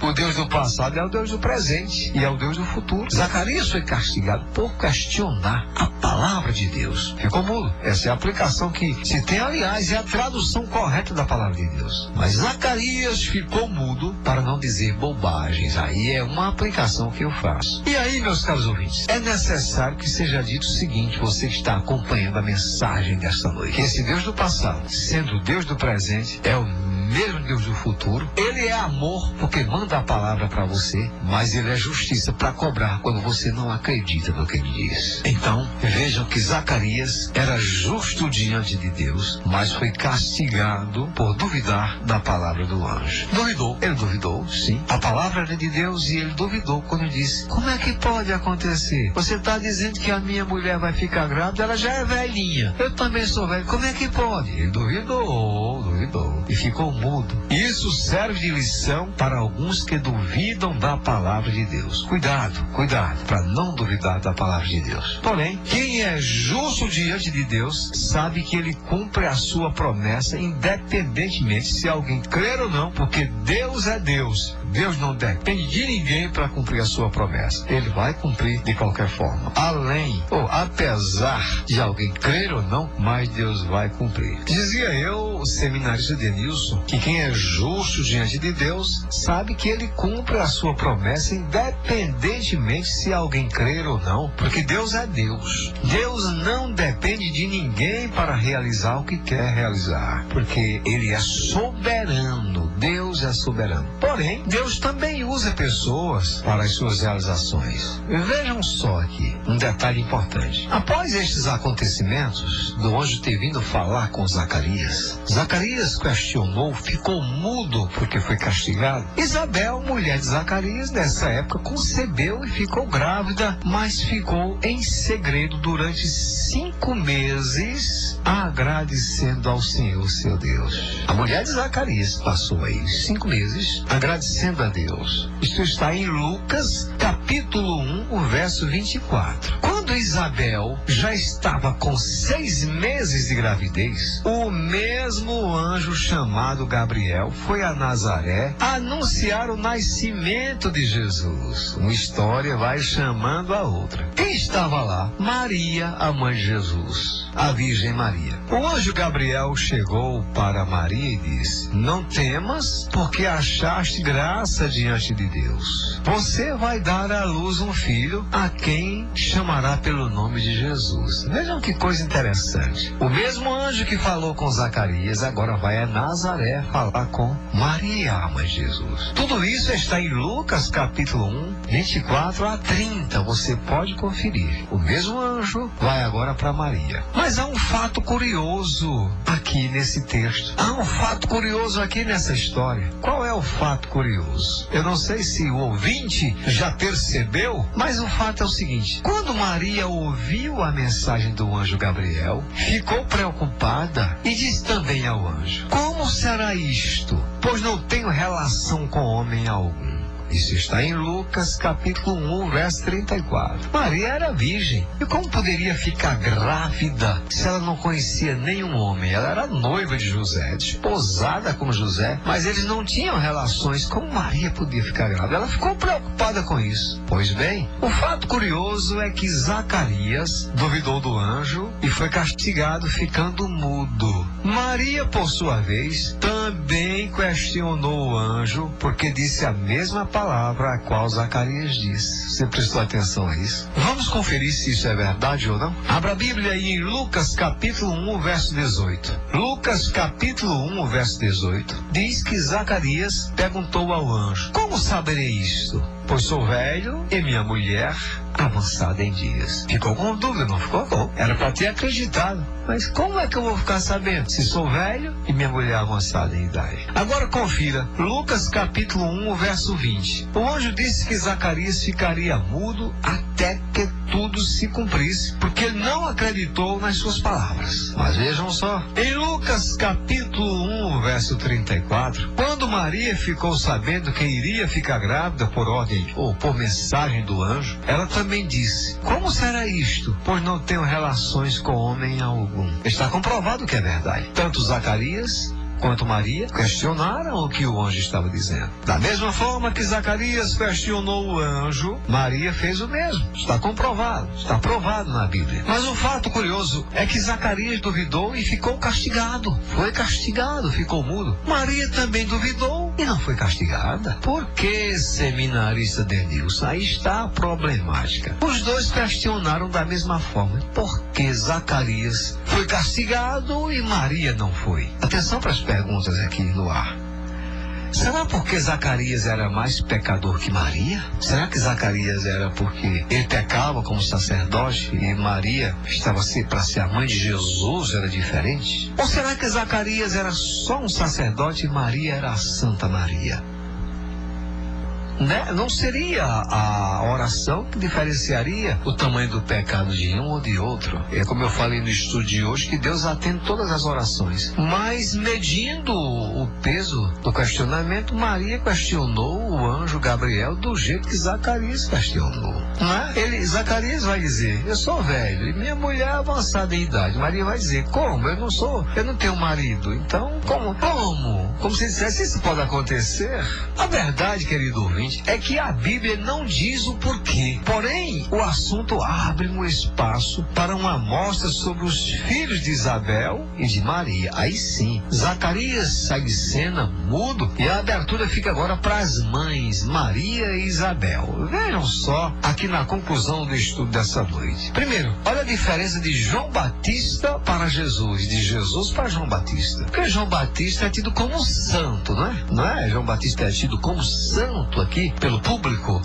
O Deus do passado é o Deus do presente e é o Deus do futuro. Zacarias foi castigado por questionar a palavra de Deus. Ficou mudo. Essa é a aplicação que se tem, aliás, é a tradução correta da palavra de Deus. Mas Zacarias ficou mudo para não dizer bobagens. Aí é uma aplicação que eu faço. E aí, meus caros ouvintes, é necessário que seja dito o seguinte: você que está acompanhando a mensagem desta noite, que esse Deus do passado, sendo o Deus do presente, é o mesmo Deus do futuro. Ele é amor porque manda a palavra para você, mas ele é justiça para cobrar quando você não acredita no que ele diz. Então, vejam que Zacarias era justo diante de Deus, mas foi castigado por duvidar da palavra do anjo. Duvidou. Ele duvidou, sim. A palavra era de Deus e ele duvidou quando disse: como é que pode acontecer? Você está dizendo que a minha mulher vai ficar grávida, ela já é velhinha. Eu também sou velho. Como é que pode? Ele duvidou e ficou mudo. Isso serve de lição para alguns que duvidam da palavra de Deus. Cuidado para não duvidar da palavra de Deus. Porém, quem é justo diante de Deus sabe que ele cumpre a sua promessa, independentemente se alguém crer ou não, porque Deus é Deus. Deus não depende de ninguém para cumprir a sua promessa. Ele vai cumprir de qualquer forma. Além ou apesar de alguém crer ou não, mas Deus vai cumprir. Dizia eu, o seminarista Denilson, que quem é justo diante de Deus sabe que ele cumpre a sua promessa, independentemente se alguém crer ou não, porque Deus é Deus. Deus não depende de ninguém para realizar o que quer realizar, porque ele é soberano. Deus é soberano. Porém, Deus também usa pessoas para as suas realizações. Vejam só aqui um detalhe importante. Após estes acontecimentos, do anjo ter vindo falar com Zacarias, Zacarias questionou, ficou mudo porque foi castigado. Isabel, mulher de Zacarias, nessa época concebeu e ficou grávida, mas ficou em segredo durante 5 meses, agradecendo ao Senhor, seu Deus. A mulher de Zacarias passou aí 5 meses, agradecendo a Deus. Isto está em Lucas, capítulo 1, o verso 24. Quando Isabel já estava com 6 meses de gravidez, o mesmo anjo chamado Gabriel foi a Nazaré anunciar o nascimento de Jesus. Uma história vai chamando a outra. Quem estava lá? Maria, a mãe de Jesus, a Virgem Maria. O anjo Gabriel chegou para Maria e disse: não temas, porque achaste graça diante de Deus. Você vai dar à luz um filho, a quem chamará pelo nome de Jesus. Vejam que coisa interessante. O mesmo anjo que falou com Zacarias agora vai a Nazaré falar com Maria, a mãe de Jesus. Tudo isso está em Lucas capítulo 1, 24 a 30. Você pode conferir. O mesmo anjo vai agora para Maria. Mas há um fato curioso aqui nesse texto. Há um fato curioso aqui nessa história. Qual é o fato curioso? Eu não sei se o ouvinte já percebeu, mas o fato é o seguinte: quando Maria ouviu a mensagem do anjo Gabriel, ficou preocupada e disse também ao anjo: como será isto? Pois não tenho relação com homem algum. Isso está em Lucas capítulo 1, verso 34. Maria era virgem. E como poderia ficar grávida se ela não conhecia nenhum homem? Ela era noiva de José, desposada com José, mas eles não tinham relações. Como Maria podia ficar grávida? Ela ficou preocupada com isso. Pois bem, o fato curioso é que Zacarias duvidou do anjo e foi castigado ficando mudo. Maria, por sua vez, também questionou o anjo, porque disse a mesma palavra a qual Zacarias disse. Você prestou atenção a isso? Vamos conferir se isso é verdade ou não? Abra a Bíblia aí em Lucas capítulo 1, verso 18. Lucas capítulo 1, verso 18. Diz que Zacarias perguntou ao anjo: como saberei isto? Pois sou velho e minha mulher avançada em dias. Ficou com dúvida, não ficou? Era para ter acreditado. Mas como é que eu vou ficar sabendo se sou velho e minha mulher avançada em idade? Agora confira, Lucas capítulo 1, verso 20. O anjo disse que Zacarias ficaria mudo até que tudo se cumprisse, porque ele não acreditou nas suas palavras. Mas vejam só, em Lucas capítulo 1, verso 34, quando Maria ficou sabendo que iria ficar grávida por ordem ou por mensagem do anjo, ela também disse: como será isto? Pois não tenho relações com homem algum. Está comprovado que é verdade. Tanto Zacarias quanto Maria questionaram o que o anjo estava dizendo. Da mesma forma que Zacarias questionou o anjo, Maria fez o mesmo. Está comprovado, está provado na Bíblia. Mas o fato curioso é que Zacarias duvidou e ficou castigado. Foi castigado, ficou mudo. Maria também duvidou e não foi castigada. Por que, seminarista Denilson? Aí está a problemática. Os dois questionaram da mesma forma. Por que Zacarias foi castigado e Maria não foi? Atenção para as perguntas aqui no ar. Será porque Zacarias era mais pecador que Maria? Será que Zacarias era porque ele pecava como sacerdote e Maria estava para ser a mãe de Jesus, era diferente? Ou será que Zacarias era só um sacerdote e Maria era a Santa Maria? Né? Não seria a oração que diferenciaria o tamanho do pecado de um ou de outro. É como eu falei no estudo de hoje, que Deus atende todas as orações. Mas medindo o peso do questionamento, Maria questionou o anjo Gabriel do jeito que Zacarias questionou. Né? Zacarias vai dizer: eu sou velho e minha mulher é avançada em idade. Maria vai dizer: como? Eu não tenho marido. Então, como? Como se dissesse: isso pode acontecer? A verdade, querido ouvinte, é que a Bíblia não diz o porquê. Porém, o assunto abre um espaço para uma amostra sobre os filhos de Isabel e de Maria. Aí sim, Zacarias sai de cena mudo e a abertura fica agora para as mães, Maria e Isabel. Vejam só aqui na conclusão do estudo dessa noite. Primeiro, olha a diferença de João Batista para Jesus, de Jesus para João Batista. Porque João Batista é tido como santo, não é? João Batista é tido como santo aqui pelo público.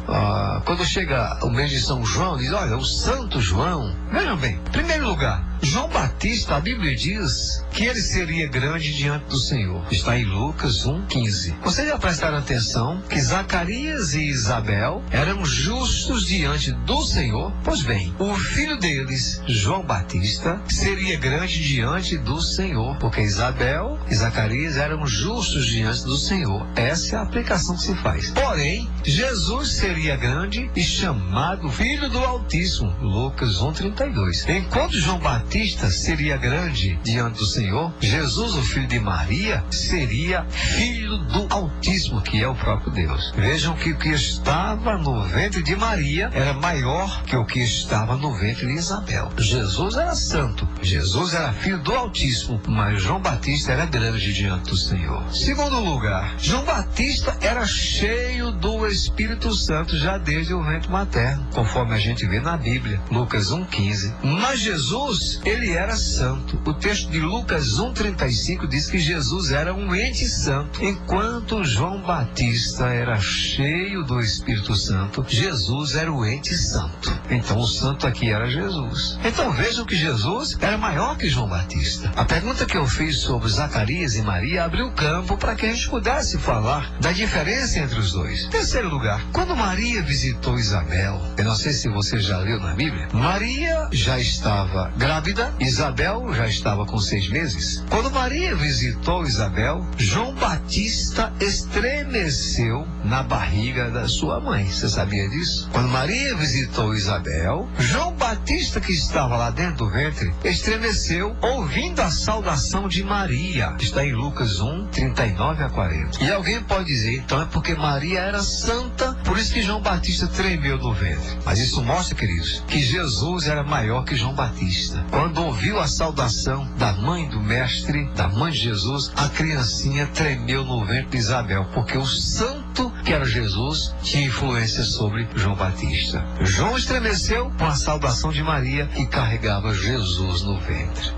Quando chega o mês de São João, diz: olha, o Santo João. Vejam bem, em primeiro lugar, João Batista, a Bíblia diz que ele seria grande diante do Senhor. Está em Lucas 1:15. Vocês já prestaram atenção que Zacarias e Isabel eram justos diante do Senhor? Pois bem, o filho deles, João Batista, seria grande diante do Senhor, porque Isabel e Zacarias eram justos diante do Senhor. Essa é a aplicação que se faz. Porém, Jesus seria grande e chamado Filho do Altíssimo, Lucas 1:32. Enquanto João Batista seria grande diante do Senhor, Jesus, o filho de Maria, seria Filho do Altíssimo, que é o próprio Deus. Vejam que o que estava no ventre de Maria era maior que o que estava no ventre de Isabel. Jesus era santo, Jesus era filho do Altíssimo, mas João Batista era grande diante do Senhor. Segundo lugar, João Batista era cheio do Espírito Santo já desde o ventre materno, conforme a gente vê na Bíblia, Lucas 1:15. Mas Jesus, ele era santo. O texto de Lucas 1:35 diz que Jesus era um ente santo. Enquanto João Batista era cheio do Espírito Santo, Jesus era o ente santo. Então o santo aqui era Jesus. Então vejam que Jesus era maior que João Batista. A pergunta que eu fiz sobre Zacarias e Maria abriu campo para que a gente pudesse falar da diferença entre os dois. Terceiro lugar, quando Maria visitou Isabel, eu não sei se você já leu na Bíblia, Maria já estava grávida, Isabel já estava com 6 meses. Quando Maria visitou Isabel, João Batista estremeceu na barriga da sua mãe. Você sabia disso? Quando Maria visitou Isabel, João Batista, que estava lá dentro do ventre, estremeceu ouvindo a saudação de Maria. Está em Lucas 1:39-40. E alguém pode dizer, então é porque Maria era santa, por isso que João Batista tremeu no ventre. Mas isso mostra, queridos, que Jesus era maior que João Batista. Quando ouviu a saudação da mãe do mestre, da mãe de Jesus, a criancinha tremeu no ventre de Isabel, porque o santo, que era Jesus, tinha influência sobre João Batista. João estremeceu com a saudação de Maria, que carregava Jesus no ventre.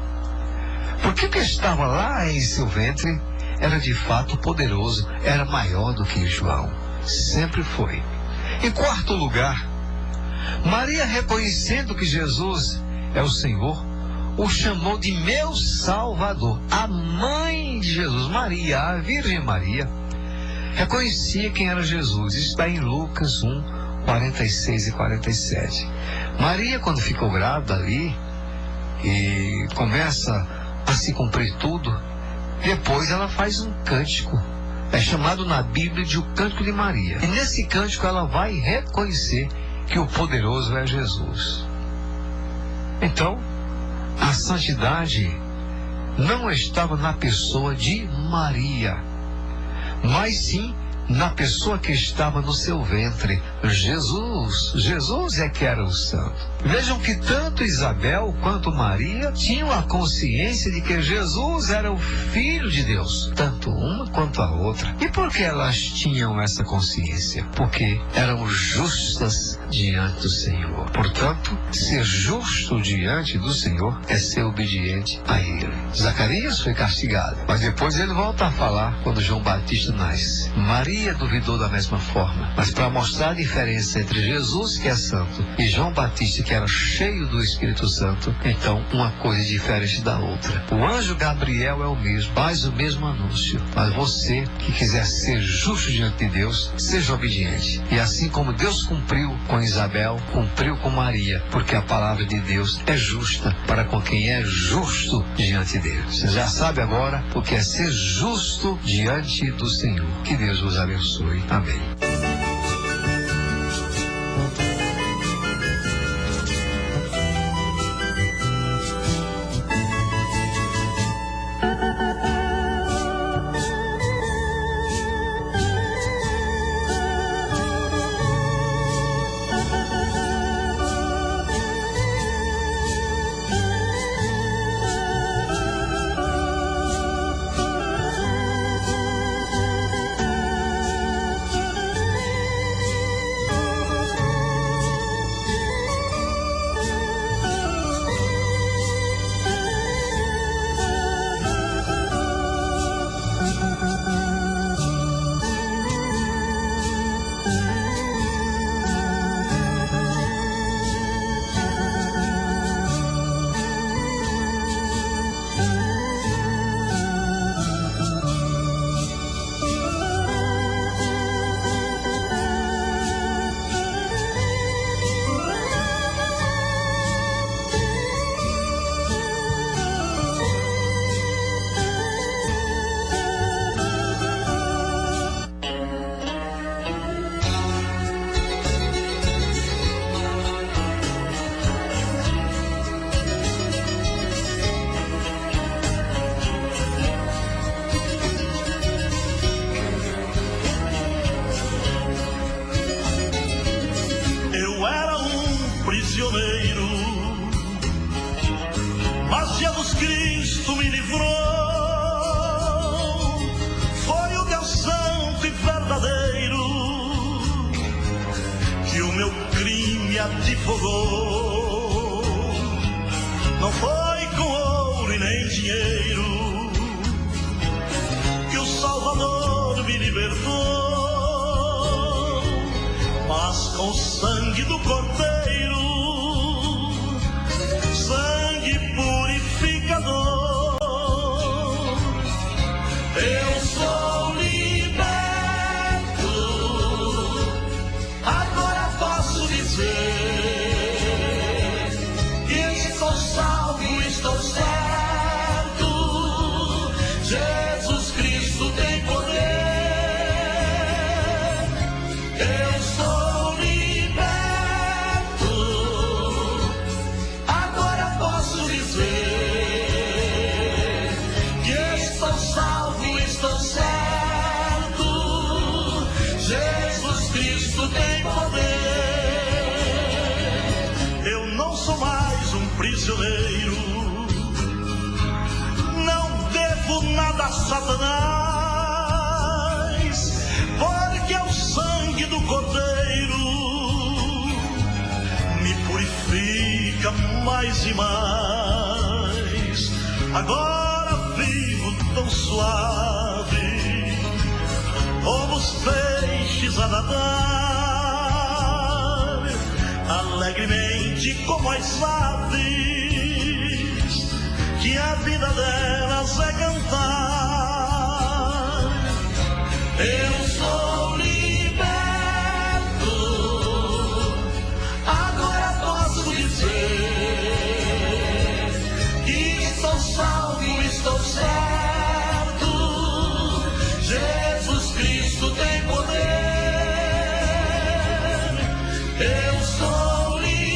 Porque o que estava lá em seu ventre era de fato poderoso, era maior do que João. Sempre foi. Em quarto lugar, Maria, reconhecendo que Jesus é o Senhor, o chamou de meu Salvador. A mãe de Jesus, Maria, a Virgem Maria, reconhecia quem era Jesus. Isso está em Lucas 1:46 e 47. Maria, quando ficou grávida ali e começa a se cumprir tudo, depois ela faz um cântico. É chamado na Bíblia de o Cântico de Maria. E nesse cântico ela vai reconhecer que o poderoso é Jesus. Então, a santidade não estava na pessoa de Maria, mas sim na pessoa que estava no seu ventre, Jesus. Jesus é que era o santo. Vejam que tanto Isabel quanto Maria tinham a consciência de que Jesus era o Filho de Deus, tanto uma quanto a outra. E por que elas tinham essa consciência? Porque eram justas diante do Senhor. Portanto, ser justo diante do Senhor é ser obediente a Ele. Zacarias foi castigado, mas depois ele volta a falar quando João Batista nasce. Maria duvidou da mesma forma, mas para mostrar a diferença entre Jesus, que é santo, e João Batista, que era cheio do Espírito Santo, então uma coisa diferente da outra. O anjo Gabriel é o mesmo, faz o mesmo anúncio, mas você que quiser ser justo diante de Deus, seja obediente. E assim como Deus cumpriu com Isabel, cumpriu com Maria, porque a palavra de Deus é justa para com quem é justo diante dele. Você já sabe agora o que é ser justo diante do Senhor. Que Deus vos abençoe. Amém. Jesus Cristo me livrou, foi o Deus santo e verdadeiro que o meu crime advogou. Não foi com ouro e nem dinheiro que o Salvador me libertou, mas com o sangue do Cordeiro, sangue purificador. Eu sou liberto, agora posso dizer que estou salvo, estou certo. Jesus Cristo tem poder. Eu sou liberto, agora posso dizer que estou salvo, estou certo. Jesus Cristo tem poder. Eu não sou mais um prisioneiro, não devo nada a Satanás, porque é o sangue do Cordeiro me purifica mais e mais. Agora vivo tão suave, como os peixes a nadar, alegremente como as aves, que a vida delas é cantar. Eu sou liberto, agora posso dizer que estou salvo, estou certo. Jesus Cristo tem poder. Eu sou liberto,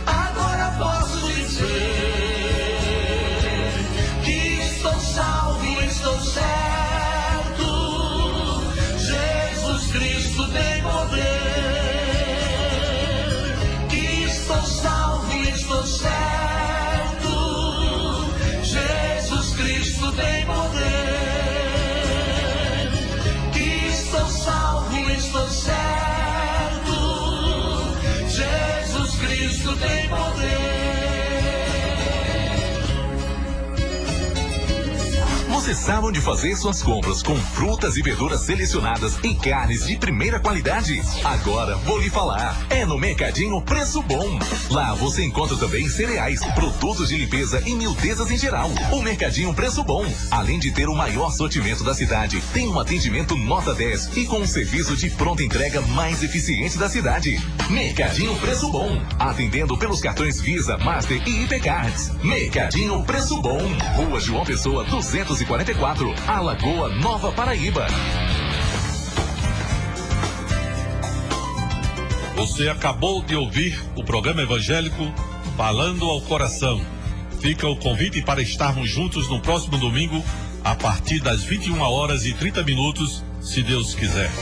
agora posso dizer que estou salvo, estou certo. Jesus Cristo tem poder. Que estou salvo, estou certo. Jesus Cristo tem poder. Que estou salvo, estou certo. Jesus Cristo tem poder. Você sabe onde fazer suas compras com frutas e verduras selecionadas e carnes de primeira qualidade? Agora vou lhe falar. É no Mercadinho Preço Bom. Lá você encontra também cereais, produtos de limpeza e miudezas em geral. O Mercadinho Preço Bom, além de ter o maior sortimento da cidade, tem um atendimento nota 10 e com um serviço de pronta entrega mais eficiente da cidade. Mercadinho Preço Bom, atendendo pelos cartões Visa, Master e Hipercards. Mercadinho Preço Bom, Rua João Pessoa 244, Alagoa, Nova Paraíba. Você acabou de ouvir o programa evangélico Falando ao Coração. Fica o convite para estarmos juntos no próximo domingo, a partir das 21h30, se Deus quiser.